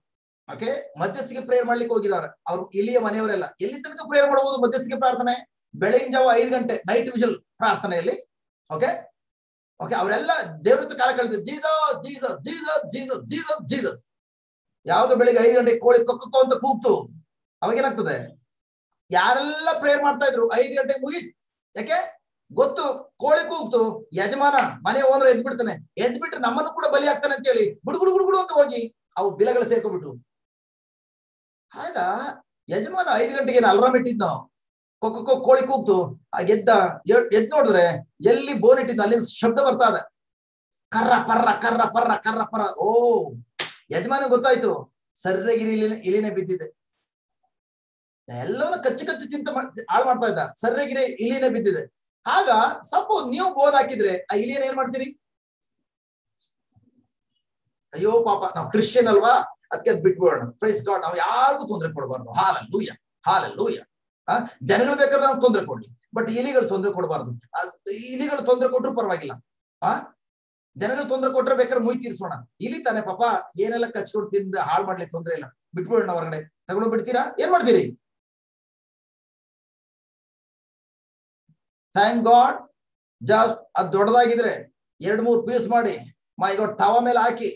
ಓಕೆ, ಮಧ್ಯಸ್ಥಿಗೆ ಪ್ರೇಯರ್ ಮಾಡ್ಲಿಕ್ಕೆ ಹೋಗಿದ್ದಾರೆ. ಅವ್ರು ಇಲ್ಲಿಯ ಮನೆಯವರೆಲ್ಲ ಎಲ್ಲಿ ತನಕ ಪ್ರೇಯರ್ ಮಾಡಬಹುದು? ಮಧ್ಯಸ್ಥಿಗೆ ಪ್ರಾರ್ಥನೆ ಬೆಳಗಿನ ಜಾವ 5 ಗಂಟೆ ನೈಟ್ ವಿಷಲ್ ಪ್ರಾರ್ಥನೆಯಲ್ಲಿ. ಓಕೆ ಓಕೆ, ಅವರೆಲ್ಲ ದೇವ್ರ ಕಾಲ ಕಳೆದ Jesus Jesus Jesus Jesus Jesus Jesus. ಯಾವಾಗ ಬೆಳಿಗ್ಗೆ 5 ಗಂಟೆ ಕೋಳಿ ಕೊಕ್ಕೋ ಅಂತ ಕೂಗ್ತು, ಅವಾಗೇನಾಗ್ತದೆ? ಯಾರೆಲ್ಲ ಪ್ರೇಯರ್ ಮಾಡ್ತಾ ಇದ್ರು 5 ಗಂಟೆಗೆ ಮುಗೀತು. ಯಾಕೆ ಗೊತ್ತು? ಕೋಳಿ ಕೂಗ್ತು, ಯಜಮಾನ ಮನೆ ಓನರ್ ಎದ್ಬಿಡ್ತಾನೆ, ಎದ್ಬಿಟ್ರೆ ನಮ್ಮನ್ನು ಕೂಡ ಬಲಿ ಆಗ್ತಾನೆ ಅಂತ ಹೇಳಿ ಗುಡುಗುಡು ಗುಡುಗುಡು ಅಂತ ಹೋಗಿ ಅವು ಬಿಲಗಳು ಸೇರ್ಕೊಂಡ್ಬಿಟ್ರು. ಆಗ ಯಜಮಾನ 5 ಗಂಟೆಗೆ ಅಲ್ರಾಮ್ ಇಟ್ಟಿದ್ದ, ಕೊಕ್ಕೋ ಕೋಳಿ ಕೂಗ್ತು, ಎದ್ ನೋಡಿದ್ರೆ ಎಲ್ಲಿ ಬೋನ್ ಇಟ್ಟಿದ್ದ ಅಲ್ಲಿಂದ ಶಬ್ದ ಬರ್ತಾ ಇದೆ, ಕರ್ರ ಪರ್ರ ಕರ್ರ ಪರ್ರ ಕರ್ರ ಪರ್ರ. ಓ, ಯಜಮಾನ ಗೊತ್ತಾಯ್ತು, ಸರ್ರೆಗಿರಿ ಇಲಿನೇ ಬಿದ್ದಿದೆ. ಎಲ್ಲವನ್ನ ಕಚ್ಚಿ ಕಚ್ಚಿ ತಿಂತ ಹಾಳು ಮಾಡ್ತಾ ಇದ್ದ, ಸರ್ರೆಗಿರಿ ಇಲಿನೇ ಬಿದ್ದಿದೆ. ಆಗ ಸಪೋಸ್ ನೀವು ಬೋನ್ ಹಾಕಿದ್ರೆ ಆ ಇಲಿಯನ್ ಏನ್ ಮಾಡ್ತೀರಿ? ಅಯ್ಯೋ ಪಾಪ, ನಾವು ಕ್ರಿಶ್ಚಿಯನ್ ಅಲ್ವಾ, ಅದಕ್ಕೆ ಅದ್ ಬಿಟ್ಬಿಡೋಣ, ಪ್ರೈಸ್ ಗಾಡ್, ನಾವು ಯಾರಿಗೂ ತೊಂದರೆ ಕೊಡಬಾರ್ದು. Hallelujah hallelujah. ಜನಗಳು ಬೇಕಾದ್ರೆ ನಾವು ತೊಂದರೆ ಕೊಡ್ಲಿ, ಬಟ್ ಇಲಿಗಳು ತೊಂದರೆ ಕೊಡಬಾರ್ದು. ಇಲಿಗಳು ತೊಂದರೆ ಕೊಟ್ರು ಪರವಾಗಿಲ್ಲ, ಜನಗಳು ತೊಂದರೆ ಕೊಟ್ರೆ ಬೇಕಾದ್ರೆ ಮುಯ್ ತೀರ್ಸೋಣ. ಇಲಿ ತಾನೆ ಪಾಪ, ಏನೆಲ್ಲ ಕಚ್ಕೊಂಡು ತಿಂದ ಹಾಳು ಮಾಡ್ಲಿಕ್ಕೆ ತೊಂದರೆ ಇಲ್ಲ, ಬಿಟ್ಬಿಡೋಣ, ಹೊರಗಡೆ ತಗೊಂಡು ಬಿಡ್ತೀರಾ? ಏನ್ ಮಾಡ್ತೀರಿ? ಥ್ಯಾಂಕ್ ಗಾಡ್, ಜಸ್ಟ್ ಅದು ದೊಡ್ಡದಾಗಿದ್ರೆ 2-3 ಪೀಸ್ ಮಾಡಿ, ಮೈ ಗಾಡ್, ತವ ಮೇಲೆ ಹಾಕಿ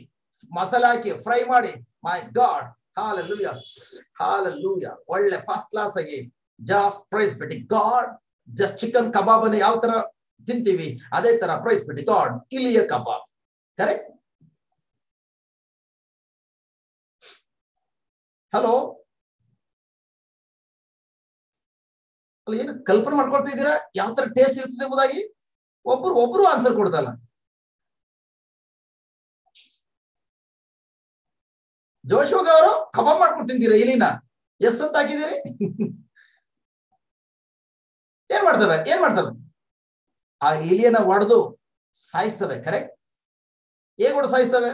ಮಸಾಲೆ ಹಾಕಿ ಫ್ರೈ ಮಾಡಿ, ಮೈ ಗಾಡ್, ಹಾಲೆಲೂಯ ಹಾಲೆಲೂಯ, ಒಳ್ಳೆ ಫಸ್ಟ್ ಕ್ಲಾಸ್ ಆಗಿ just praise be to God. Just chicken ಕಬಾಬ್ ಅನ್ನು ಯಾವ ತರ ತಿಂತೀವಿ ಅದೇ ತರ ಪ್ರೈಸ್ ಬಿಟ್ಟಿ ಗಾಡ್, ಇಲಿಯ ಕಬಾಬ್. ಕರೆಕ್ಟ್? ಹಲೋ, ಏನು ಕಲ್ಪನೆ ಮಾಡ್ಕೊಳ್ತಾ ಇದ್ದೀರಾ ಯಾವ ತರ ಟೇಸ್ಟ್ ಇರ್ತದೆ ಎಂಬುದಾಗಿ? ಒಬ್ರು ಆನ್ಸರ್ ಕೊಡ್ತಲ್ಲ. ಜೋಶೋಗ ಅವರು ಕಬಾಬ್ ಮಾಡ್ಕೊಂಡು ತಿಂತೀರಾ ಇಲಿನ? ಎಸ್ ಅಂತ ಹಾಕಿದ್ದೀರಿ? ಏನ್ ಮಾಡ್ತವೆ? ಆ ಇಲಿಯನ್ನ ಒಡೆದು ಸಾಯಿಸ್ತವೆ. ಕರೆಕ್ಟ್? ಹೇಗೆ ಹೊಡೆದು ಸಾಯಿಸ್ತವೆ?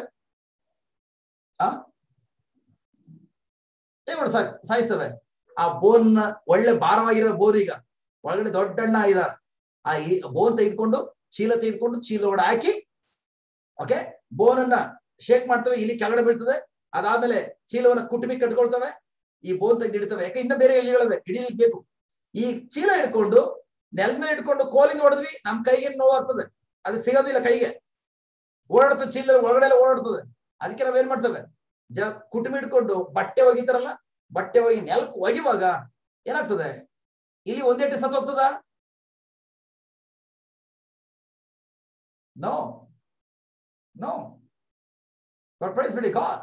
ಹೇಗೆ ಹೊಡೆದು ಸಾಯಿಸ್ತವೆ? ಆ ಬೋನ್, ಒಳ್ಳೆ ಭಾರವಾಗಿರೋ ಬೋನ್, ಈಗ ಒಳಗಡೆ ದೊಡ್ಡಣ್ಣ ಇದಾರೆ, ಆ ಬೋನ್ ತೆಗೆದುಕೊಂಡು ಚೀಲ ಒಳಗಡೆ ಹಾಕಿ, ಓಕೆ, ಬೋನನ್ನ ಶೇಕ್ ಮಾಡ್ತವೆ, ಇಲ್ಲಿ ಕೆಳಗಡೆ ಬೀಳ್ತದೆ. ಅದಾದ್ಮೇಲೆ ಚೀಲವನ್ನ ಕುಟುಂಬಿ ಕಟ್ಕೊಳ್ತವೆ, ಈ ಬೋನ್ ತೆಗೆದಿಡ್ತವೆ. ಯಾಕೆ ಇನ್ನ ಬೇರೆ ಎಲಿಗಳಿವೆ ಹಿಡಿಲಿಕ್ಕೆ. ಈ ಚೀಲ ಹಿಡ್ಕೊಂಡು ನೆಲದ ಮೇಲೆ ಇಟ್ಕೊಂಡು ಕೋಲಿಂದ ಹೊಡೆದ್ವಿ, ನಮ್ ಕೈಗೆ ನೋವಾಗ್ತದೆ, ಅದು ಸಿಗೋದಿಲ್ಲ ಕೈಗೆ, ಓಡಾಡ್ತದೆ, ಚೀಲ ಒಳಗಡೆ ಎಲ್ಲ ಓಡಾಡ್ತದೆ. ಅದಕ್ಕೆ ನಾವೇನ್ ಮಾಡ್ತೇವೆ? ಕುಟುಂಬಿ ಇಟ್ಕೊಂಡು ಬಟ್ಟೆ ಒಗಿತಾರಲ್ಲ, ಬಟ್ಟೆ ಒಗಿ ನೆಲಕ್ಕೆ ಒಗಿವಾಗ ಏನಾಗ್ತದೆ? ಇಲ್ಲಿ ಒಂದೇಟು ಸತ್ತು ಹೋಗ್ತದ? No no. ಪ್ರೈಸ್ ಬಿಡಿ ಗಾಡ್.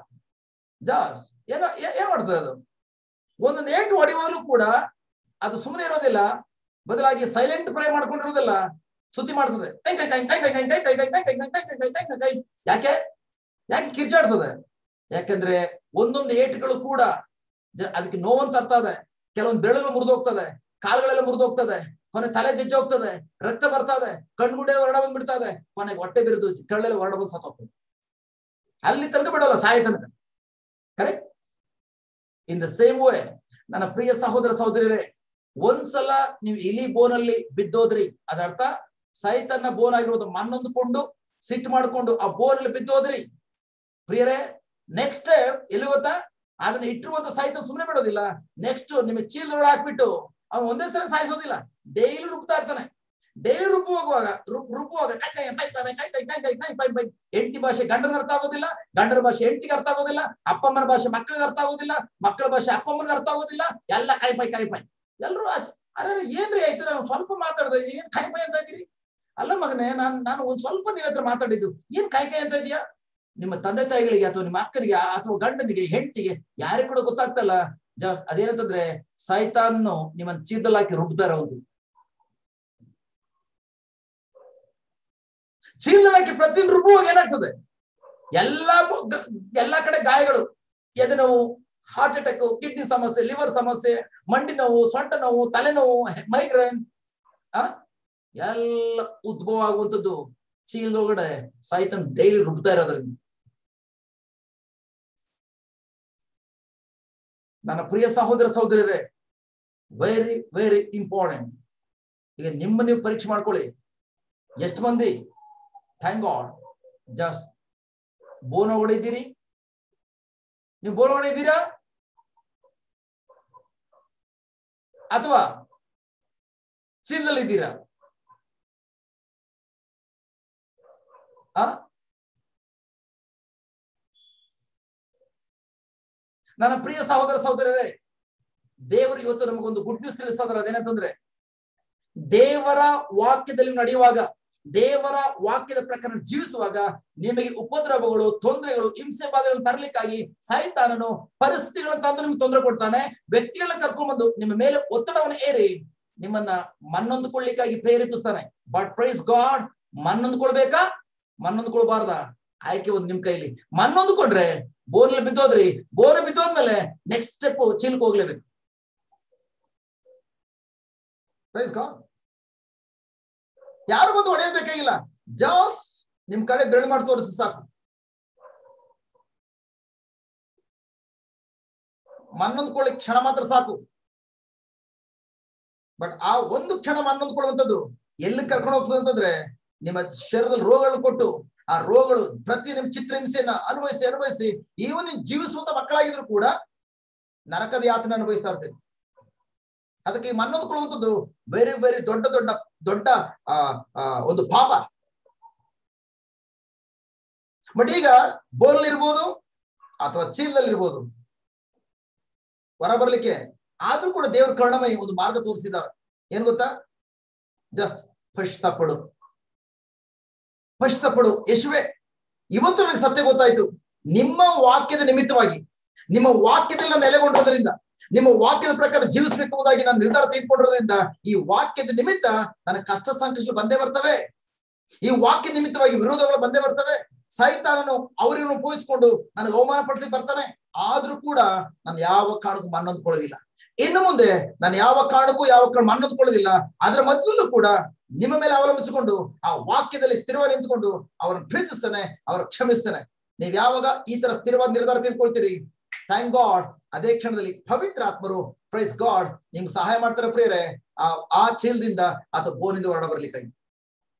ಜಾಸ್ ಏನ್ ಮಾಡ್ತದೆ? ಅದು ಒಂದೊಂದು ಏಟು ಹೊಡಿವಾಗಲೂ ಕೂಡ ಅದು ಸುಮ್ಮನೆ ಇರೋದಿಲ್ಲ, ಬದಲಾಗಿ ಸೈಲೆಂಟ್ ಪ್ರೇ ಮಾಡ್ಕೊಂಡಿರೋದಿಲ್ಲ, ಸುದ್ದಿ ಮಾಡ್ತದೆ. ಯಾಕೆ ಕಿರ್ಚಾಡ್ತದೆ? ಯಾಕಂದ್ರೆ ಒಂದೊಂದು ಏಟುಗಳು ಕೂಡ ಅದಕ್ಕೆ ನೋವಂತ ಅರ್ಥ ಇದೆ. ಕೆಲವೊಂದು ಬೆರಳುಗಳು ಮುರಿದೋಗ್ತದೆ, ಕಾಲುಗಳೆಲ್ಲ ಮುರಿದೋಗ್ತದೆ, ಕೊನೆ ತಲೆ ಜಜ್ಜಿ ಹೋಗ್ತದೆ, ರಕ್ತ ಬರ್ತದೆ, ಕಣ್ಗುಡ್ಡೆ ಹೊರಡ ಬಂದ್ಬಿಡ್ತದೆ, ಕೊನೆಗೆ ಹೊಟ್ಟೆ ಬಿರಿದು ಕಳ್ಳೆಲ್ಲ ಹೊರಡ ಬಂದು ಸತ್ತೋಗ್ತದೆ. ಅಲ್ಲಿ ತನಕ ಬಿಡೋಲ್ಲ, ಸಾಯ ತನಕ. Correct? In the same way ನನ್ನ ಪ್ರಿಯ ಸಹೋದರ ಸಹೋದರಿಯರೇ, ಒಂದ್ಸಲ ನೀವು ಇಲಿ ಬೋನಲ್ಲಿ ಬಿದ್ದೋದ್ರಿ, ಅದರ್ಥ ಸೈತನ್ನ ಬೋನ್ ಆಗಿರೋದು ಮಣ್ಣೊಂದುಕೊಂಡು ಸಿಟ್ಟು ಮಾಡ್ಕೊಂಡು ಆ ಬೋನಲ್ಲಿ ಬಿದ್ದೋದ್ರಿ ಪ್ರಿಯರೇ. ನೆಕ್ಸ್ಟ್ ಎಲ್ಲಿ ಗೊತ್ತಾ? ಅದನ್ನ ಇಟ್ಟಿರುವಂತ ಸಾಯ್ತ ಸುಮ್ಮನೆ ಬಿಡೋದಿಲ್ಲ. ನೆಕ್ಸ್ಟ್ ನಿಮಗೆ ಚೀಲದೊಳಗೆ ಹಾಕ್ಬಿಟ್ಟು ಅವ್ನು ಒಂದೇ ಸಲ ಸಾಯಿಸೋದಿಲ್ಲ, ಡೈಲಿ ರುಬ್ತಾ ಇರ್ತಾನೆ. ಡೈಲಿ ರುಬ್ಬುವಾಗ ಹೆಂಡತಿ ಭಾಷೆ ಗಂಡನ ಅರ್ಥ ಆಗೋದಿಲ್ಲ, ಗಂಡನ ಭಾಷೆ ಹೆಂಡತಿಗೆ ಅರ್ಥ ಆಗೋದಿಲ್ಲ, ಅಪ್ಪಮ್ಮನ ಭಾಷೆ ಮಕ್ಕಳಿಗೆ ಅರ್ಥ ಆಗೋದಿಲ್ಲ, ಮಕ್ಕಳ ಭಾಷೆ ಅಪ್ಪಮ್ಮನಿಗೆ ಅರ್ಥ ಆಗೋದಿಲ್ಲ. ಎಲ್ಲ ಕಾಯ್ಪೈ ಎಲ್ರು ಅರೆ ಏನ್ರಿ ಆಯ್ತು, ನಾನು ಸ್ವಲ್ಪ ಮಾತಾಡ್ತಾ ಇದೀನಿ, ಏನ್ ಕಾಯ್ಪೈ ಅಂತ ಇದ್ದೀರಿ? ಅಲ್ಲ ಮಗನೇ, ನಾನು ಒಂದ್ ಸ್ವಲ್ಪ ನಿನ್ನ ಹತ್ರ ಮಾತಾಡಿದ್ದು, ಏನ್ ಕಾಯ್ಕಾಯಿ ಅಂತ ಇದೀಯಾ? ನಿಮ್ಮ ತಂದೆ ತಾಯಿಗಳಿಗೆ ಅಥವಾ ನಿಮ್ಮ ಅಕ್ಕನಿಗೆ ಅಥವಾ ಗಂಡನಿಗೆ ಹೆಂಡತಿಗೆ ಯಾರಿಗೆ ಕೂಡ ಗೊತ್ತಾಗ್ತಲ್ಲ. ಅದೇನಂತಂದ್ರೆ ಸೈತಾನ್ನು ನಿಮ್ಮನ್ನ ಚೀಲದಲ್ಲಿ ಹಾಕಿ ರುಬ್ತಾರ. ಒಂದು ಚೀಲದಲ್ಲಿ ಹಾಕಿ ಪ್ರತಿಯೊಂದು ರುಬ್ಬುವಾಗ ಏನಾಗ್ತದೆ? ಎಲ್ಲಾ ಕಡೆ ಗಾಯಗಳು, ಎದೆ ನೋವು, ಹಾರ್ಟ್ ಅಟ್ಯಾಕ್, ಕಿಡ್ನಿ ಸಮಸ್ಯೆ, ಲಿವರ್ ಸಮಸ್ಯೆ, ಮಂಡಿ ನೋವು, ಸೊಂಟ ನೋವು, ತಲೆನೋವು, ಮೈಗ್ರೇನ್ ಎಲ್ಲ ಉದ್ಭವ ಆಗುವಂಥದ್ದು ಚೀಲದೊಳಗಡೆ ಸೈತಾನ್ ಡೈಲಿ ರುಬ್ತಾ ಇರೋದ್ರಿಂದ. ನನ್ನ ಪ್ರಿಯ ಸಹೋದರ ಸಹೋದರಿಯರೇ, ವೆರಿ ವೆರಿ ಇಂಪಾರ್ಟೆಂಟ್. ಈಗ ನಿಮ್ಮ ನೀವು ಪರೀಕ್ಷೆ ಮಾಡ್ಕೊಳ್ಳಿ. ಎಷ್ಟು ಮಂದಿ ಥ್ಯಾಂಕ್ ಗಾಡ್ ಜಸ್ಟ್ ಬೋನ್ ಒಳಗಡೆ ಇದ್ದೀರಿ? ನೀವು ಬೋನ್ ಒಳಗಡೆ ಇದ್ದೀರಾ ಅಥವಾ ಚೀಲದಲ್ಲಿ ಇದ್ದೀರಾ? ನನ್ನ ಪ್ರಿಯ ಸಹೋದರ ಸಹೋದರರೇ, ದೇವರು ಇವತ್ತು ನಮಗೊಂದು ಗುಡ್ ನ್ಯೂಸ್ ತಿಳಿಸ್ತಾ ಇದ್ದಾರೆ. ಅದೇನಂತಂದ್ರೆ, ದೇವರ ವಾಕ್ಯದಲ್ಲಿ ನಡೆಯುವಾಗ, ದೇವರ ವಾಕ್ಯದ ಪ್ರಕಾರ ಜೀವಿಸುವಾಗ ನಿಮಗೆ ಉಪದ್ರವಗಳು, ತೊಂದರೆಗಳು, ಹಿಂಸೆ ಬಾಧೆಗಳನ್ನು ತರಲಿಕ್ಕಾಗಿ ಸೈತಾನನು ಪರಿಸ್ಥಿತಿಗಳನ್ನು ತಂದು ನಿಮ್ಗೆ ತೊಂದರೆ ಕೊಡ್ತಾನೆ. ವ್ಯಕ್ತಿಗಳನ್ನ ಕರ್ಕೊಂಡ್ಬಂದು ನಿಮ್ಮ ಮೇಲೆ ಒತ್ತಡವನ್ನು ಏರಿ ನಿಮ್ಮನ್ನ ಮನ್ನೊಂದುಕೊಳ್ಳಿಕ್ಕಾಗಿ ಪ್ರೇರೇಪಿಸ್ತಾನೆ. ಬಟ್ ಪ್ರೈಸ್ ಗಾಡ್, ಮನ್ನೊಂದುಕೊಳ್ಬೇಕಾ ಮನ್ನೊಂದುಕೊಳ್ಬಾರ್ದ? ಆಯ್ಕೆ ಒಂದು ನಿಮ್ ಕೈಲಿ. ಮನ್ನೊಂದುಕೊಂಡ್ರೆ ಬೋನಲ್ಲಿ ಬಿದ್ದೋದ್ರಿ, ಬೋನ ಬಿದ್ದೋದ್ಮೇಲೆ ನೆಕ್ಸ್ಟ್ ಸ್ಟೆಪ್ ಚೀಲಕ್ಕೆ ಹೋಗ್ಲೇಬೇಕು. Praise God. ಯಾರು ಬಂದು ಹೊಡೆಯಬೇಕಾಗಿಲ್ಲ, ಜಸ್ಟ್ ನಿಮ್ ಕಡೆ ಬೆರಳು ಮಾಡಿ ತೋರಿಸಿ ಸಾಕು. ಮನ್ನೊಂದ್ಕೊಳ್ಳಿ ಕ್ಷಣ ಮಾತ್ರ ಸಾಕು. ಬಟ್ ಆ ಒಂದು ಕ್ಷಣ ಮನ್ನೊಂದ್ಕೊಳ್ಳುವಂಥದ್ದು ಎಲ್ಲಿ ಕರ್ಕೊಂಡು ಹೋಗ್ತದೆ ಅಂತಂದ್ರೆ, ನಿಮ್ಮ ಶರೀರದಲ್ಲಿ ರೋಗಗಳನ್ನು ಕೊಟ್ಟು ಆ ರೋಗಗಳು ಪ್ರತಿ ನಿಮ್ ಚಿತ್ರಹಿಂಸೆಯನ್ನ ಅನುಭವಿಸಿ ಅನುಭವಿಸಿ ಈವನ್ ನೀವು ಜೀವಿಸುವಂತ ಮಕ್ಕಳಾಗಿದ್ರು ಕೂಡ ನರಕದ ಯಾತನೆ ಅನುಭವಿಸ್ತಾ ಇರ್ತೇನೆ. ಅದಕ್ಕೆ ಈ ಮನ್ನೊಂದ್ಕೊಳ್ಳುವಂಥದ್ದು ವೆರಿ ವೆರಿ ದೊಡ್ಡ ದೊಡ್ಡ ದೊಡ್ಡ ಒಂದು ಪಾಪ. ಬಟ್ ಈಗ ಬೋಲ್ ಇರ್ಬೋದು ಅಥವಾ ಚೀಲದಲ್ಲಿ ಇರ್ಬೋದು, ಹೊರ ಬರ್ಲಿಕ್ಕೆ ಆದ್ರೂ ಕೂಡ ದೇವ್ರ ಕರುಣಮಯ ಒಂದು ಮಾರ್ಗ ತೋರಿಸಿದ್ದಾರೆ. ಏನ್ ಗೊತ್ತಾ? ಜಸ್ಟ್ ಪಶ್ಚಾತ್ತಾಪಡು, ಪಶ್ಚಾತ್ತಾಪಡು. ಯೇಸುವೆ, ಇವತ್ತು ನನಗೆ ಸತ್ಯ ಗೊತ್ತಾಯ್ತು. ನಿಮ್ಮ ವಾಕ್ಯದ ನಿಮಿತ್ತವಾಗಿ, ನಿಮ್ಮ ವಾಕ್ಯದಲ್ಲಿ ನಾನು ನೆಲೆಗೊಂಡಿರೋದ್ರಿಂದ, ನಿಮ್ಮ ವಾಕ್ಯದ ಪ್ರಕಾರ ಜೀವಿಸಬೇಕೆಂಬುದಾಗಿ ನಾನು ನಿರ್ಧಾರ ತೆಗೆದುಕೊಂಡಿರೋದ್ರಿಂದ ಈ ವಾಕ್ಯದ ನಿಮಿತ್ತ ನನಗೆ ಕಷ್ಟ ಸಂಕಷ್ಟಗಳು ಬಂದೇ ಬರ್ತವೆ. ಈ ವಾಕ್ಯ ನಿಮಿತ್ತವಾಗಿ ವಿರೋಧಗಳು ಬಂದೇ ಬರ್ತವೆ. ಸೈತಾನನು ಅವರನ್ನು ಉಪಯೋಗಿಸಿಕೊಂಡು ನನಗೆ ಅವಮಾನ ಪಡಿಸ್ಲಿಕ್ಕೆ ಬರ್ತಾನೆ. ಆದ್ರೂ ಕೂಡ ನಾನು ಯಾವ ಕಾರಣಕ್ಕೂ ಮನ್ನೊಂದ್ಕೊಳ್ಳೋದಿಲ್ಲ. ಇನ್ನು ಮುಂದೆ ನಾನು ಯಾವ ಕಾರಣಕ್ಕೂ ಮನ್ನೊಂದ್ಕೊಳ್ಳೋದಿಲ್ಲ. ಅದರ ಮಧ್ಯದಲ್ಲೂ ಕೂಡ ನಿಮ್ಮ ಮೇಲೆ ಅವಲಂಬಿಸಿಕೊಂಡು ಆ ವಾಕ್ಯದಲ್ಲಿ ಸ್ಥಿರವಾಗಿ ನಿಂತುಕೊಂಡು ಅವರನ್ನು ಪ್ರೀತಿಸ್ತಾನೆ, ಅವರ ಕ್ಷಮಿಸ್ತಾನೆ. ನೀವ್ ಯಾವಾಗ ಈ ತರ ಸ್ಥಿರವಾದ ನಿರ್ಧಾರ ತೆಗೆದುಕೊಳ್ತೀರಿ, ಥ್ಯಾಂಕ್ ಗಾಡ್, ಅದೇ ಕ್ಷಣದಲ್ಲಿ ಪವಿತ್ರ ಆತ್ಮರು ಪ್ರೈಸ್ ಗಾಡ್ ನಿಮ್ಗೆ ಸಹಾಯ ಮಾಡ್ತಾರೆ ಪ್ರಿಯರೇ. ಆ ಚೀಲದಿಂದ ಅಥವಾ ಬೋನಿಂದ ಹೊರಡ ಬರ್ಲಿಕ್ಕಾಗಿ.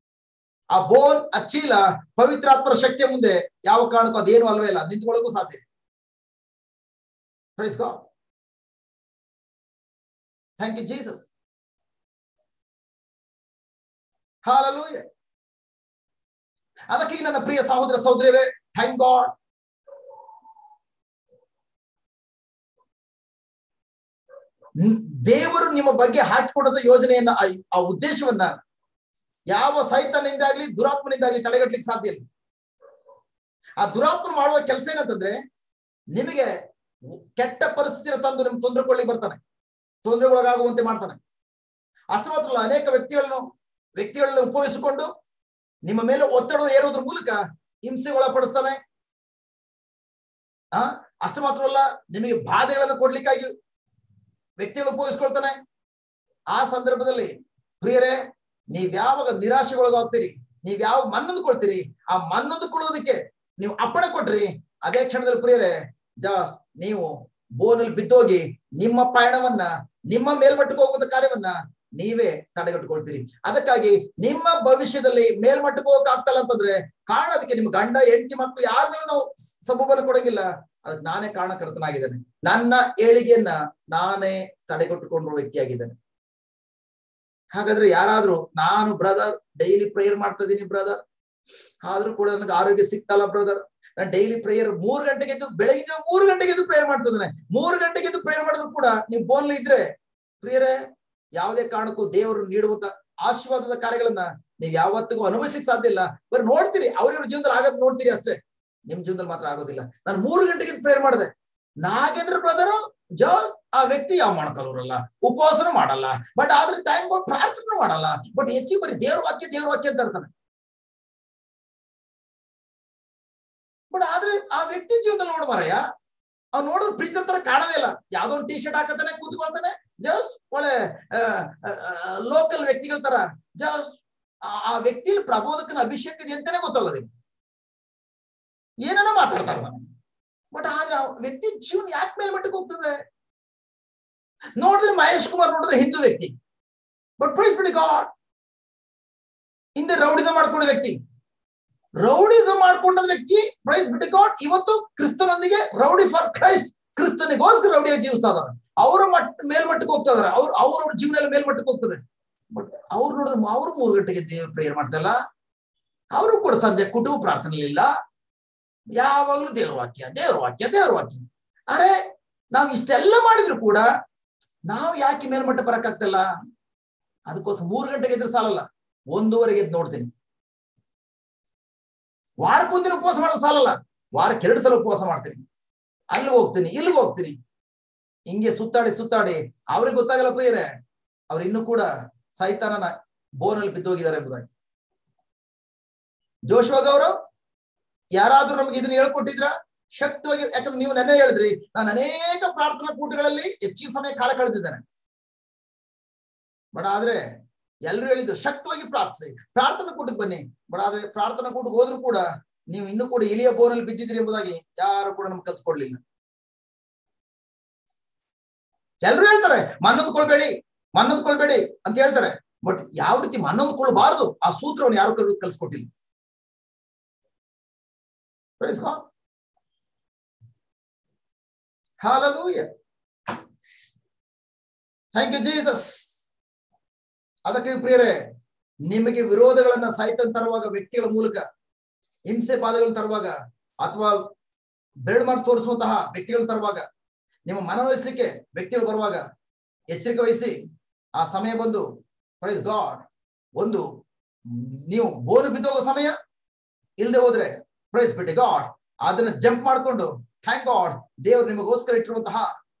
ಆ ಬೋನ್, ಆ ಚೀಲ ಪವಿತ್ರಾತ್ಮರ ಶಕ್ತಿಯ ಮುಂದೆ ಯಾವ ಕಾರಣಕ್ಕೂ ಅದೇನು ಅಲ್ವೇ ಇಲ್ಲ, ನಿಂತ್ಕೊಳ್ಳೋಕ್ಕೂ ಸಾಧ್ಯ. Praise God, thank you Jesus, hallelujah. ಅದಕ್ಕೆ ನನ್ನ ಪ್ರಿಯ ಸಹೋದರ ಸಹೋದರಿಯರೇ, ಥ್ಯಾಂಕ್ ಗಾಡ್. ದೇವರು ನಿಮ್ಮ ಬಗ್ಗೆ ಹಾಕಿಕೊಡದ ಯೋಜನೆಯನ್ನ, ಆ ಉದ್ದೇಶವನ್ನ ಯಾವ ಸೈತಾನನಿಂದ ಆಗ್ಲಿ ದುರಾತ್ಮನಿಂದ ಆಗ್ಲಿ ತಡೆಗಟ್ಟಲಿಕ್ಕೆ ಸಾಧ್ಯ ಇಲ್ಲ. ಆ ದುರಾತ್ಮ ಮಾಡುವ ಕೆಲಸ ಏನಂತಂದ್ರೆ, ನಿಮಗೆ ಕೆಟ್ಟ ಪರಿಸ್ಥಿತಿನ ತಂದು ನಿಮ್ಗೆ ತೊಂದರೆ ಕೊಳ್ಳಿ ಬರ್ತಾನೆ, ತೊಂದರೆಗೊಳಗಾಗುವಂತೆ ಮಾಡ್ತಾನೆ. ಅಷ್ಟು ಮಾತ್ರ ಅಲ್ಲ, ಅನೇಕ ವ್ಯಕ್ತಿಗಳನ್ನ ಉಪಯೋಗಿಸಿಕೊಂಡು ನಿಮ್ಮ ಮೇಲೆ ಒತ್ತಡ ಏರೋದ್ರ ಮೂಲಕ ಹಿಂಸೆಗೊಳಪಡಿಸ್ತಾನೆ. ಅಷ್ಟು ಮಾತ್ರವಲ್ಲ, ನಿಮಗೆ ಬಾಧೆಗಳನ್ನು ಕೊಡ್ಲಿಕ್ಕಾಗಿ ವ್ಯಕ್ತಿಗಳು ಉಪಯೋಗಿಸ್ಕೊಳ್ತಾನೆ. ಆ ಸಂದರ್ಭದಲ್ಲಿ ಪ್ರಿಯರೇ, ನೀವ್ ಯಾವಾಗ ನಿರಾಶೆಗೊಳಗಾಗ್ತೀರಿ, ನೀವ್ ಯಾವ ಮನ್ನೊಂದುಕೊಳ್ತೀರಿ, ಆ ಮನ್ನೊಂದುಕೊಳ್ಳೋದಕ್ಕೆ ನೀವು ಅಪ್ಪಣೆ ಕೊಟ್ರಿ, ಅದೇ ಕ್ಷಣದಲ್ಲಿ ಪ್ರಿಯರೇ ಜಸ್ಟ್ ನೀವು ಬೋನಲ್ಲಿ ಬಿದ್ದೋಗಿ ನಿಮ್ಮ ಪಯಣವನ್ನ, ನಿಮ್ಮ ಮೇಲ್ಮಟ್ಟಕ್ಕೆ ಹೋಗುವಂತ ಕಾರ್ಯವನ್ನ ನೀವೇ ತಡೆಗಟ್ಟುಕೊಳ್ತೀರಿ. ಅದಕ್ಕಾಗಿ ನಿಮ್ಮ ಭವಿಷ್ಯದಲ್ಲಿ ಮೇಲ್ಮಟ್ಟಕ್ಕೆ ಹೋಗಕ್ ಆಗ್ತಲ್ಲ ಅಂತಂದ್ರೆ ಕಾರಣ, ಅದಕ್ಕೆ ನಿಮ್ಮ ಗಂಡ, ಹೆಂಡತಿ, ಮಕ್ಕಳು ಯಾರಿಗೂ ನಾವು ಸಬೂಬನ್ನು ಕೊಡಂಗಿಲ್ಲ. ಅದಕ್ಕೆ ನಾನೇ ಕಾರಣಕರ್ತನಾಗಿದ್ದೇನೆ. ನನ್ನ ಏಳಿಗೆಯನ್ನ ನಾನೇ ತಡೆಗಟ್ಟುಕೊಂಡಿರುವ ವ್ಯಕ್ತಿಯಾಗಿದ್ದೇನೆ. ಹಾಗಾದ್ರೆ ಯಾರಾದ್ರೂ, ನಾನು ಬ್ರದರ್ ಡೈಲಿ ಪ್ರೇಯರ್ ಮಾಡ್ತಾ ಇದೀನಿ ಬ್ರದರ್, ಆದ್ರೂ ಕೂಡ ನನಗೆ ಆರೋಗ್ಯ ಸಿಗ್ತಲ್ಲ ಬ್ರದರ್, ನಾನು ಡೈಲಿ ಪ್ರೇಯರ್ 3 ಗಂಟೆಗೆ ಎದ್ದು, ಬೆಳಗ್ಗೆ 3 ಗಂಟೆಗೆ ಎದ್ದು ಪ್ರೇಯರ್ ಮಾಡ್ತಿದ್ದೇನೆ, 3 ಗಂಟೆಗೆ ಎದ್ದು ಪ್ರೇಯರ್ ಮಾಡಿದ್ರು ಕೂಡ ನೀವು ಬೋನ್ಲಿ ಇದ್ರೆ ಪ್ರಿಯರೇ, ಯಾವುದೇ ಕಾರಣಕ್ಕೂ ದೇವರು ನೀಡುವಂತ ಆಶೀರ್ವಾದದ ಕಾರ್ಯಗಳನ್ನ ನೀವು ಯಾವತ್ತಿಗೂ ಅನುಭವಿಸಲಿಕ್ಕೆ ಸಾಧ್ಯ ಇಲ್ಲ. ಬರೀ ನೋಡ್ತೀರಿ, ಅವ್ರವ್ರ ಜೀವನದಲ್ಲಿ ಆಗದ್ ನೋಡ್ತೀರಿ ಅಷ್ಟೇ, ನಿಮ್ ಜೀವನದಲ್ಲಿ ಮಾತ್ರ ಆಗೋದಿಲ್ಲ. ನಾನು 3 ಗಂಟೆಗೆ ಪ್ರೇಯರ್ ಮಾಡಿದೆ, ನಾಗೇಂದ್ರ ಬ್ರದರು ಆ ವ್ಯಕ್ತಿ ಯಾವ ಮಾಡ್ಕೊಳ್ಳೋರಲ್ಲ, ಉಪವಾಸನೂ ಮಾಡಲ್ಲ, ಬಟ್ ಆದ್ರೆ ಥ್ಯಾಂಕ್ ಗಾಡ್ ಪ್ರಾರ್ಥನೆ ಮಾಡಲ್ಲ, ಬಟ್ ಹೆಚ್ಚಿಗೆ ಬರೀ ದೇವ್ರ ವಾಕ್ಯ ಅಂತ ಇರ್ತಾನೆ. ಬಟ್ ಆದ್ರೆ ಆ ವ್ಯಕ್ತಿ ಜೀವನದಲ್ಲಿ ನೋಡ್ಬಾರಯ್ಯ, ಅವ್ನು ನೋಡಿದ್ರೆ ಪ್ರೀಚರ್ ತರ ಕಾಣೋದೇ ಇಲ್ಲ. ಯಾವ್ದೋ ಒಂದು ಟಿ ಶರ್ಟ್ ಹಾಕತಾನೆ, ಕೂತ್ಕೊಳ್ತಾನೆ, ಜಸ್ಟ್ ಒಳ್ಳೆ ಲೋಕಲ್ ವ್ಯಕ್ತಿಗಳ ತರ, ಜಸ್ಟ್ ಆ ವ್ಯಕ್ತಿಯಲ್ಲಿ ಪ್ರಬೋಧಕನ ಅಭಿಷೇಕ ಇದೆ ಅಂತಾನೆ ಗೊತ್ತಾಗೋದಿಲ್ಲ, ಏನೇನೋ ಮಾತಾಡ್ತಾರ. ಬಟ್ ಆದ್ರೆ ಆ ವ್ಯಕ್ತಿ ಜೀವನ ಯಾಕೆ ಮೇಲ್ಮಟ್ಟಕ್ಕೆ ಹೋಗ್ತದೆ? ನೋಡಿದ್ರೆ ಮಹೇಶ್ ಕುಮಾರ್ ನೋಡಿದ್ರೆ ಹಿಂದೂ ವ್ಯಕ್ತಿ, ಬಟ್ ಪ್ರೈಸ್ ಬಿಡಿ ಗಾಡ್, ಹಿಂದೆ ರೌಡಿಸಂ ಮಾಡ್ಕೊಂಡ ವ್ಯಕ್ತಿ, ರೌಡಿಸಂ ಮಾಡ್ಕೊಂಡ ವ್ಯಕ್ತಿ ಪ್ರೈಸ್ ಬಿಟ್ಟು ಗಾಡ್ ಇವತ್ತು ಕ್ರಿಸ್ತನೊಂದಿಗೆ ರೌಡಿ ಫಾರ್ ಕ್ರೈಸ್ಟ್, ಕ್ರಿಸ್ತನಿಗೋಸ್ಕರ ರೌಡಿಯಾಗಿ ಜೀವಿಸ್ತಾ ಇದಾರೆ. ಅವರ ಮೇಲ್ಮಟ್ಟಕ್ಕೆ ಹೋಗ್ತಾ ಇದಾರೆ, ಅವ್ರ ಜೀವನ ಎಲ್ಲ ಮೇಲ್ಮಟ್ಟಕ್ಕೆ ಹೋಗ್ತದೆ. ಬಟ್ ಅವ್ರು ನೋಡಿದ್ರೆ ಅವ್ರು 3 ಗಂಟೆಗೆ ದೇವ್ರ ಪ್ರೇಯರ್ ಮಾಡ್ತಲ್ಲ, ಅವರು ಕೂಡ ಸಂಜೆ ಕುಟುಂಬ ಪ್ರಾರ್ಥನೆ ಇಲ್ಲ, ಯಾವಾಗ್ಲೂ ದೇವ್ರ ವಾಕ್ಯ ದೇವ್ರ ವಾಕ್ಯ ದೇವ್ರ ವಾಕ್ಯ. ಅರೆ ನಾವ್ ಇಷ್ಟೆಲ್ಲ ಮಾಡಿದ್ರು ಕೂಡ ನಾವ್ ಯಾಕೆ ಮೇಲ್ಮಟ್ಟ ಬರಕ್ಕಾಗ್ತಲ್ಲ? ಅದಕ್ಕೋಸ್ಕರ 3 ಗಂಟೆಗೆ ಎದ್ರೆ ಸಾಲಲ್ಲ, 1:15 ಎದ್ದು ನೋಡ್ತೀನಿ. ವಾರಕ್ಕೊಂದಿನ ಉಪವಾಸ ಮಾಡೋದು ಸಾಲಲ್ಲ, ವಾರಕ್ಕೆ 2 ಸಲ ಉಪವಾಸ ಮಾಡ್ತೀನಿ. ಅಲ್ಲಿಗೆ ಹೋಗ್ತೀನಿ, ಇಲ್ಲಿಗೆ ಹೋಗ್ತೀನಿ, ಹಿಂಗೆ ಸುತ್ತಾಡಿ ಅವ್ರಿಗೆ ಗೊತ್ತಾಗಲ್ಲ ಪ್ರಿಯರೇ, ಅವ್ರು ಇನ್ನೂ ಕೂಡ ಸೈತಾನನ ಬೋನಲ್ಲಿ ಬಿದ್ದೋಗಿದ್ದಾರೆ ಎಂಬುದಾಗಿ. ಜೋಶುವಾಗ ಅವರು ಯಾರಾದ್ರೂ ನಮ್ಗೆ ಇದನ್ನ ಹೇಳ್ಕೊಟ್ಟಿದ್ರ ಶಕ್ತವಾಗಿ? ಯಾಕಂದ್ರೆ ನೀವು ನೆನ್ನೆ ಹೇಳಿದ್ರಿ, ನಾನು ಅನೇಕ ಪ್ರಾರ್ಥನಾ ಕೂಟಗಳಲ್ಲಿ ಹೆಚ್ಚಿನ ಸಮಯ ಕಾಲ ಕಳೆದಿದ್ದೇನೆ. ಬಟ್ ಆದ್ರೆ ಎಲ್ರು ಹೇಳಿದ್ರು ಶಕ್ತವಾಗಿ ಪ್ರಾರ್ಥಿಸಿ, ಪ್ರಾರ್ಥನಾ ಕೂಟಕ್ಕೆ ಬನ್ನಿ. ಬಟ್ ಆದ್ರೆ ಪ್ರಾರ್ಥನಾ ಕೂಟಕ್ಕೆ ಹೋದ್ರು ಕೂಡ ನೀವು ಇನ್ನೂ ಕೂಡ ಇಲಿಯ ಬೋನಲ್ಲಿ ಬಿದ್ದಿದ್ರಿ ಎಂಬುದಾಗಿ ಯಾರು ಕೂಡ ನಮ್ಗೆ ಕಲ್ಸ್ಕೊಡ್ಲಿಲ್ಲ. ಎಲ್ರು ಹೇಳ್ತಾರೆ ಮನ್ನೊಂದ್ಕೊಳ್ಬೇಡಿ ಅಂತ ಹೇಳ್ತಾರೆ. ಬಟ್ ಯಾವ ರೀತಿ ಮನ್ನೊಂದ್ಕೊಳ್ಬಾರ್ದು ಆ ಸೂತ್ರವನ್ನು ಯಾರು ಕಲ್ಸ್ಕೊಟ್ಟಿಲ್ಲ. Hallelujah. Thank you Jesus. ಅದಕ್ಕೆ ಪ್ರಿಯರೇ, ನಿಮಗೆ ವಿರೋಧಗಳನ್ನ ಸೈತಾನ್ ತರುವಾಗ, ವ್ಯಕ್ತಿಗಳ ಮೂಲಕ ಹಿಂಸೆ ಬಾಧೆಗಳನ್ನು ತರುವಾಗ, ಅಥವಾ ಬೆರಳು ಮಾಡಿ ತೋರಿಸುವಂತಹ ವ್ಯಕ್ತಿಗಳನ್ನು ತರುವಾಗ, ನಿಮ್ಮ ಮನವೊಲಿಸಲಿಕ್ಕೆ ವ್ಯಕ್ತಿಗಳು ಬರುವಾಗ ಎಚ್ಚರಿಕೆ ವಹಿಸಿ. ಆ ಸಮಯ ಬಂದು ಪ್ರೈಸ್ ಗಾಡ್, ಒಂದು ನೀವು ಬೋನು ಬಿದ್ದೋಗೋ ಸಮಯ ಇಲ್ಲದೆ ಹೋದ್ರೆ ಪ್ರೈಸ್ ಬಿಟ್ಟು ಗಾಡ್ ಅದನ್ನ ಜಂಪ್ ಮಾಡ್ಕೊಂಡು ಥ್ಯಾಂಕ್ ಗಾಡ್, ದೇವರು ನಿಮಗೋಸ್ಕರ ಇಟ್ಟಿರುವಂತಹ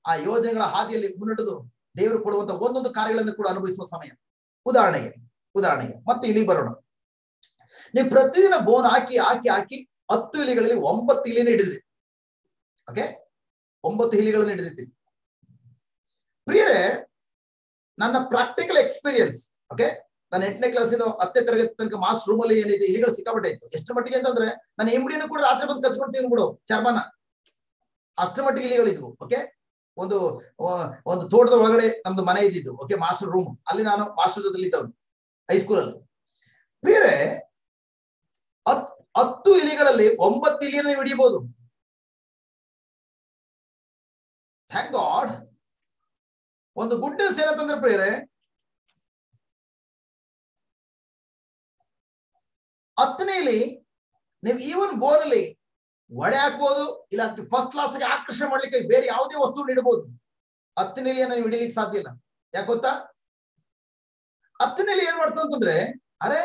ಆ ಯೋಜನೆಗಳ ಹಾದಿಯಲ್ಲಿ ಮುನ್ನಡೆದು ದೇವರು ಕೊಡುವಂತಹ ಒಂದೊಂದು ಕಾರ್ಯಗಳನ್ನು ಕೂಡ ಅನುಭವಿಸುವ ಸಮಯ. ಉದಾಹರಣೆಗೆ ಮತ್ತೆ ಇಲ್ಲಿ ಬರೋಣ. ನೀವು ಪ್ರತಿದಿನ ಬೋನ್ ಹಾಕಿ 10 ಇಲಿಗಳಲ್ಲಿ 9 ಇಲಿನ ಹಿಡಿದ್ರಿ. ಓಕೆ, 9 ಇಲಿಗಳನ್ನು ಹಿಡಿದಿರ್ತೀರಿ. ಪ್ರಿಯರೇ, ನನ್ನ ಪ್ರಾಕ್ಟಿಕಲ್ ಎಕ್ಸ್ಪೀರಿಯನ್ಸ್, ಓಕೆ, ನಾನು 8ನೇ ಕ್ಲಾಸಿನ 10ನೇ ತರಗತಿ ತನಕ ಮಾಸ್ಟರ್ ರೂಮ್ ಅಲ್ಲಿ ಏನಿದೆ ಇಲಿಗಳು ಸಿಕ್ಕಾಪಟ್ಟೆ ಇತ್ತು. ಎಷ್ಟು ಮಟ್ಟಿಗೆ ಅಂತಂದ್ರೆ ನಾನು ಎಂಬಡಿಯನ್ನು ಕೂಡ ರಾತ್ರಿ ಬಂದು ಕಚ್ಕೊಂಡು ತಿಂದ್ಬಿಡು ಚರ್ಮನ, ಅಷ್ಟರ ಮಟ್ಟಿಗೆ ಇಲಿಗಳಿದ್ವು. ಓಕೆ, ಒಂದು ತೋಟದ ಒಳಗಡೆ ನಮ್ದು ಮನೆ ಇದ್ದಿದ್ದು. ಓಕೆ, ಮಾಸ್ಟರ್ ರೂಮ್ ಅಲ್ಲಿ ನಾನು ಮಾಸ್ಟರ್ ಜೊತೆಲಿ ಇದ್ದವನು ಹೈಸ್ಕೂಲಲ್ಲಿ. ಪ್ರಿಯರೇ, 10 ಇಲಿಗಳಲ್ಲಿ 9 ಇಲಿಯನ್ನು ನೀವು ಹಿಡಿಯಬಹುದು. Thank god. ಒಂದು ಗುಡ್ ನ್ಯೂಸ್ ಏನಂತಂದ್ರೆ ಪ್ರಿಯರೇ, 10ನೇ ಇಲಿ ನೀವು ಈವನ್ ಬೋನಲ್ಲಿ ಒಡೆ ಹಾಕ್ಬೋದು, ಇಲ್ಲ ಅದಕ್ಕೆ ಫಸ್ಟ್ ಕ್ಲಾಸ್ಗೆ ಆಕರ್ಷಣೆ ಮಾಡ್ಲಿಕ್ಕೆ ಬೇರೆ ಯಾವುದೇ ವಸ್ತು ಇಡಬಹುದು. 10ನೇ ಇಲಿಯನ್ನು ನೀವು ಹಿಡಿಲಿಕ್ಕೆ ಸಾಧ್ಯ ಇಲ್ಲ. ಯಾಕೆ ಗೊತ್ತಾ? 10ನೇ ಇಲಿ ಏನ್ ಮಾಡ್ತದೆ ಅಂತಂದ್ರೆ, ಅರೆ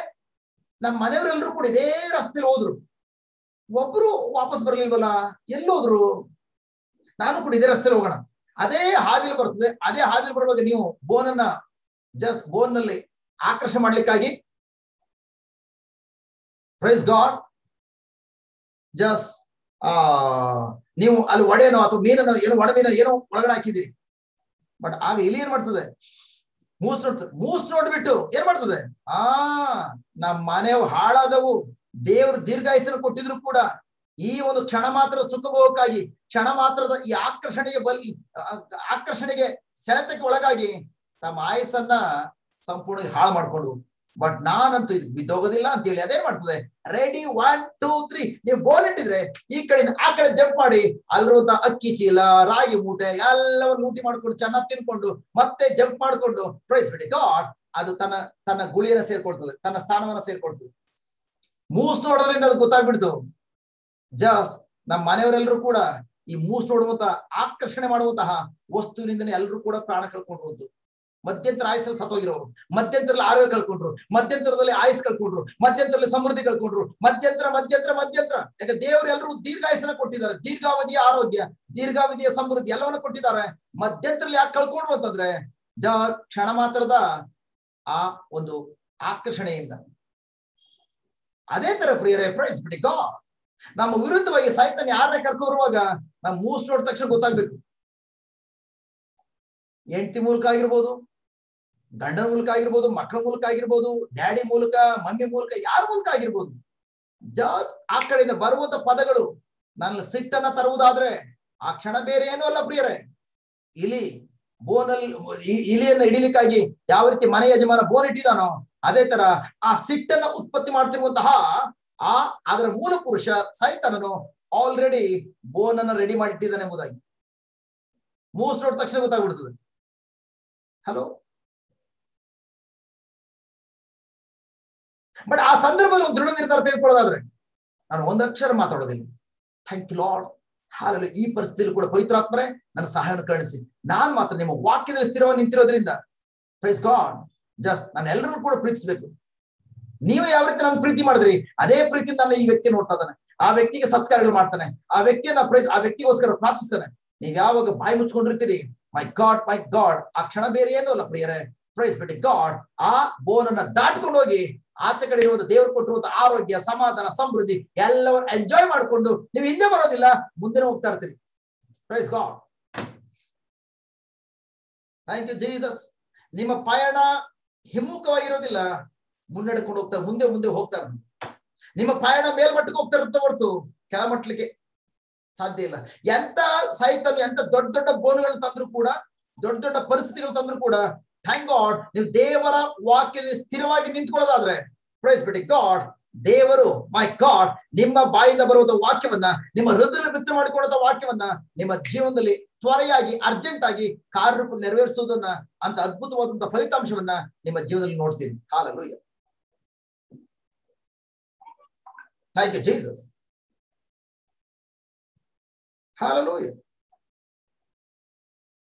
ನಮ್ಮ ಮನೆಯವರೆಲ್ಲರೂ ಕೂಡ ಇದೇ ರಸ್ತೆಲಿ ಹೋದ್ರು, ಒಬ್ರು ವಾಪಸ್ ಬರ್ಲಿಲ್ವಲ್ಲ, ಎಲ್ಲೋದ್ರು, ನಾನು ಕೂಡ ಇದೇ ರಸ್ತೆಲಿ ಹೋಗೋಣ, ಅದೇ ಹಾದಿಲಿ ಬರ್ತದೆ. ಅದೇ ಹಾದಿಲಿ ಬರುವಾಗ ನೀವು ಬೋನನ್ನ ಜಸ್ಟ್ ಬೋನ್ನಲ್ಲಿ ಆಕರ್ಷಣೆ ಮಾಡ್ಲಿಕ್ಕಾಗಿ ಪ್ರೈಸ್ ಗಾಡ್ ಜಸ್ಟ್ ನೀವು ಅಲ್ಲಿ ಒಡೆನೋ ಅಥವಾ ಮೀನನ್ನು ಏನೋ ಒಣಮೀನ ಏನೋ ಒಳಗಡೆ ಹಾಕಿದಿರಿ. ಬಟ್ ಆಗ ಇಲ್ಲಿ ಏನ್ ಮಾಡ್ತದೆ, ಮೂಸ್ ನೋಡ್ಬಿಟ್ಟು ಏನ್ ಮಾಡ್ತದೆ, ನಮ್ಮ ಮನೆಯವು ಹಾಳಾದವು, ದೇವರು ದೀರ್ಘಾಯಸ್ಸನ್ನು ಕೊಟ್ಟಿದ್ರು ಕೂಡ ಈ ಒಂದು ಕ್ಷಣ ಮಾತ್ರ ಸುಖಭೋಗಕ್ಕಾಗಿ, ಕ್ಷಣ ಮಾತ್ರದ ಈ ಆಕರ್ಷಣೆಗೆ ಸೆಳೆತಕ್ಕೆ ಒಳಗಾಗಿ ತಮ್ಮ ಆಯಸ್ಸನ್ನ ಸಂಪೂರ್ಣ ಹಾಳು ಮಾಡ್ಕೊಂಡು, ಬಟ್ ನಾನಂತೂ ಇದು ಬಿದ್ದೋಗೋದಿಲ್ಲ ಅಂತ ಹೇಳಿ ಅದೇನ್ ಮಾಡ್ತದೆ, ರೆಡಿ 1 2 3 ನೀವು ಬೋನ್ ಇಟ್ಟಿದ್ರೆ ಈ ಕಡೆಯಿಂದ ಆ ಕಡೆ ಜಂಪ್ ಮಾಡಿ ಅಲ್ಲಿರುವಂತ ಅಕ್ಕಿ ಚೀಲ, ರಾಗಿ ಮೂಟೆ ಎಲ್ಲವನ್ನು ಲೂಟಿ ಮಾಡ್ಕೊಂಡು ಚೆನ್ನಾಗಿ ತಿನ್ಕೊಂಡು ಮತ್ತೆ ಜಂಪ್ ಮಾಡ್ಕೊಂಡು ಪ್ರೈಸ್ ಬಿಡಿ ಗಾಡ್ ಅದು ತನ್ನ ಗುಳಿಯನ್ನ ಸೇರ್ಕೊಳ್ತದೆ, ತನ್ನ ಸ್ಥಾನವನ್ನ ಸೇರ್ಕೊಳ್ತದೆ. ಮೂಸ್ ನೋಡೋದ್ರಿಂದ ಅದು ಗೊತ್ತಾಗ್ಬಿಡ್ತು. ಜಸ್ಟ್ ನಮ್ಮ ಮನೆಯವರೆಲ್ಲರೂ ಕೂಡ ಈ ಮೂಸ್ ನೋಡುವಂತ ಆಕರ್ಷಣೆ ಮಾಡುವಂತಹ ವಸ್ತುವಿನಿಂದನೇ ಎಲ್ಲರೂ ಕೂಡ ಪ್ರಾಣ ಕಳ್ಕೊಂಡಿರುವುದು. ಮಧ್ಯಂತರ ಆಯಸ್ಸಲ್ಲಿ ಸತ್ತೋಗಿರೋರು, ಮಧ್ಯಂತರದಲ್ಲಿ ಆರೋಗ್ಯ ಕಳ್ಕೊಂಡ್ರು, ಮಧ್ಯಂತರದಲ್ಲಿ ಆಯಸ್ ಕಳ್ಕೊಂಡ್ರು, ಮಧ್ಯಂತರದಲ್ಲಿ ಸಮೃದ್ಧಿ ಕಳ್ಕೊಂಡ್ರು, ಮಧ್ಯಂತರ. ಯಾಕೆ ದೇವರು ಎಲ್ಲರೂ ದೀರ್ಘಾಯಸ್ಸನ್ನ ಕೊಟ್ಟಿದ್ದಾರೆ, ದೀರ್ಘಾವಧಿಯ ಆರೋಗ್ಯ, ದೀರ್ಘಾವಧಿಯ ಸಮೃದ್ಧಿ ಎಲ್ಲವನ್ನ ಕೊಟ್ಟಿದ್ದಾರೆ. ಮಧ್ಯಂತರದಲ್ಲಿ ಯಾಕೆ ಕಳ್ಕೊಂಡ್ರು ಅಂತಂದ್ರೆ ಕ್ಷಣ ಮಾತ್ರದ ಆ ಒಂದು ಆಕರ್ಷಣೆಯಿಂದ. ಅದೇ ತರ ಪ್ರಿಯರೇ, ಪ್ರೈಸ್ ಬಿಡಿ ಗಾಡ್, ನಮ್ಮ ವಿರುದ್ಧವಾಗಿ ಸೈತಾನ ಯಾರನ್ನ ಕರ್ಕೊಂಡು ಬರುವಾಗ ನಾವು ಮೂಸ್ ನೋಡಿದ ತಕ್ಷಣ ಗೊತ್ತಾಗ್ಬೇಕು. ಹೆಂಡತಿ ಮೂಲಕ ಆಗಿರ್ಬೋದು, ಗಂಡನ ಮೂಲಕ ಆಗಿರ್ಬೋದು, ಮಕ್ಕಳ ಮೂಲಕ ಆಗಿರ್ಬೋದು, ಡ್ಯಾಡಿ ಮೂಲಕ, ಮಮ್ಮಿ ಮೂಲಕ, ಯಾರ ಮೂಲಕ ಆಗಿರ್ಬೋದು, ಆ ಕಡೆಯಿಂದ ಬರುವಂತ ಪದಗಳು ನನ್ನ ಸಿಟ್ಟನ್ನ ತರುವುದಾದ್ರೆ ಆ ಕ್ಷಣ ಬೇರೆ ಏನೂ ಅಲ್ಲ ಪ್ರಿಯರೇ. ಇಲಿಯನ್ನ ಹಿಡಿಲಿಕ್ಕಾಗಿ ಯಾವ ರೀತಿ ಮನೆ ಯಜಮಾನ ಬೋನ್ ಇಟ್ಟಿದಾನೋ ಅದೇ ತರ ಆ ಸಿಟ್ಟನ್ನ ಉತ್ಪತ್ತಿ ಮಾಡ್ತಿರುವಂತಹ ಅದರ ಮೂಲ ಪುರುಷ ಸೈತಾನನು ಆಲ್ರೆಡಿ ಬೋನ್ ಅನ್ನ ರೆಡಿ ಮಾಡಿಟ್ಟಿದ್ದಾನೆ ಎಂಬುದಾಗಿ ಮೂಸ್ ನೋಡಿದ ತಕ್ಷಣ ಗೊತ್ತಾಗ್ಬಿಡ್ತದೆ. ಹಲೋ, ಬಟ್ ಆ ಸಂದರ್ಭದಲ್ಲಿ ಒಂದು ದೃಢ ನಿರ್ಧಾರ ತೆಗೆದುಕೊಳ್ಳೋದಾದ್ರೆ ನಾನು ಒಂದಕ್ಷರ ಮಾತಾಡೋದಿಲ್ಲ. Thank you Lord, hallelujah. ಈ ಪರಿಸ್ಥಿತಿಯಲ್ಲಿ ಕೂಡ ಪವಿತ್ರಾತ್ಮರೇ ನನ್ನ ಸಹಾಯವನ್ನು ಕಳಿಸಿ. ನಾನ್ ಮಾತ್ರ ನಿಮ್ಮ ವಾಕ್ಯದಲ್ಲಿ ಸ್ಥಿರವಾಗಿ ನಿಂತಿರೋದ್ರಿಂದ ಪ್ರೈಸ್ ಗಾಡ್, ಜಸ್ಟ್ ನಾನು ಎಲ್ಲರನ್ನೂ ಕೂಡ ಪ್ರೀತಿಸಬೇಕು. ನೀವು ಯಾವ ರೀತಿ ನಾನು ಪ್ರೀತಿ ಮಾಡಿದ್ರಿ ಅದೇ ಪ್ರೀತಿಯಿಂದ ನಾನು ಈ ವ್ಯಕ್ತಿ ನೋಡ್ತಾ ಇದ್ದಾನೆ, ಆ ವ್ಯಕ್ತಿಗೆ ಸತ್ಕಾರಗಳು ಮಾಡ್ತಾನೆ, ಆ ವ್ಯಕ್ತಿಗೋಸ್ಕರ ಪ್ರಾರ್ಥಿಸ್ತಾನೆ. ನೀವ್ ಯಾವಾಗ ಬಾಯಿ ಮುಚ್ಕೊಂಡಿರ್ತೀರಿ, ಮೈ ಗಾಡ್ ಆ ಕ್ಷಣ ಬೇರೆ ಏನೂ ಅಲ್ಲ ಪ್ರಿಯರೇ. ಪ್ರೈಸ್ ಬಿಟ್ಟು ಗಾಡ್ ಆ ಬೋನನ್ನ ದಾಟ್ಕೊಂಡು ಹೋಗಿ ಆಚೆ ಕಡೆ ಇರುವಂತ ದೇವರು ಕೊಟ್ಟಿರುವಂತ ಆರೋಗ್ಯ, ಸಮಾಧಾನ, ಸಮೃದ್ಧಿ ಎಲ್ಲವನ್ನು ಎಂಜಾಯ್ ಮಾಡ್ಕೊಂಡು ನೀವು ಹಿಂದೆ ಬರೋದಿಲ್ಲ, ಮುಂದೆ ಹೋಗ್ತಾ ಇರ್ತೀರಿ. Praise God, thank you Jesus. ನಿಮ್ಮ ಪಯಣ ಹಿಮ್ಮುಖವಾಗಿರೋದಿಲ್ಲ, ಮುನ್ನಡೆಕೊಂಡು ಹೋಗ್ತಾರೆ, ಮುಂದೆ ಹೋಗ್ತಾರೆ. ನಿಮ್ಮ ಪಯಣ ಮೇಲ್ಮಟ್ಟಕ್ಕೆ ಹೋಗ್ತಾ ಇರುತ್ತೆ ಹೊರತು ಕೆಳಮಟ್ಟಲಿಕ್ಕೆ ಸಾಧ್ಯ ಇಲ್ಲ. ಎಂತ ಸೈತಾನ ಎಂತ ದೊಡ್ಡ ದೊಡ್ಡ ಬೋನುಗಳು ತಂದ್ರು ಕೂಡ, ದೊಡ್ಡ ದೊಡ್ಡ ಪರಿಸ್ಥಿತಿಗಳು ತಂದ್ರು ಕೂಡ, ಥ್ಯಾಂಕ್ ಗಾಡ್ ನೀವು ದೇವರ ವಾಕ್ಯದಲ್ಲಿ ಸ್ಥಿರವಾಗಿ ನಿಂತ್ಕೊಳ್ಳೋದಾದ್ರೆ ಪ್ರೈಸ್ ಬಿಡಿ ಗಾಡ್, ದೇವರು ಮೈ ಗಾಡ್ ನಿಮ್ಮ ಬಾಯಿಂದ ಬರುವಂತ ವಾಕ್ಯವನ್ನ, ನಿಮ್ಮ ಹೃದಯದಲ್ಲಿ ಬಿತ್ತನೆ ಮಾಡಿಕೊಳ್ಳುವಂತ ವಾಕ್ಯವನ್ನ ನಿಮ್ಮ ಜೀವನದಲ್ಲಿ ತ್ವರೆಯಾಗಿ ಅರ್ಜೆಂಟ್ ಆಗಿ ಕಾರ್ಯರೂಪ ನೆರವೇರಿಸುವುದನ್ನ, ಅಂತ ಅದ್ಭುತವಾದಂತಹ ಫಲಿತಾಂಶವನ್ನ ನಿಮ್ಮ ಜೀವನದಲ್ಲಿ ನೋಡ್ತೀರಿ. Hallelujah, thank you Jesus, hallelujah.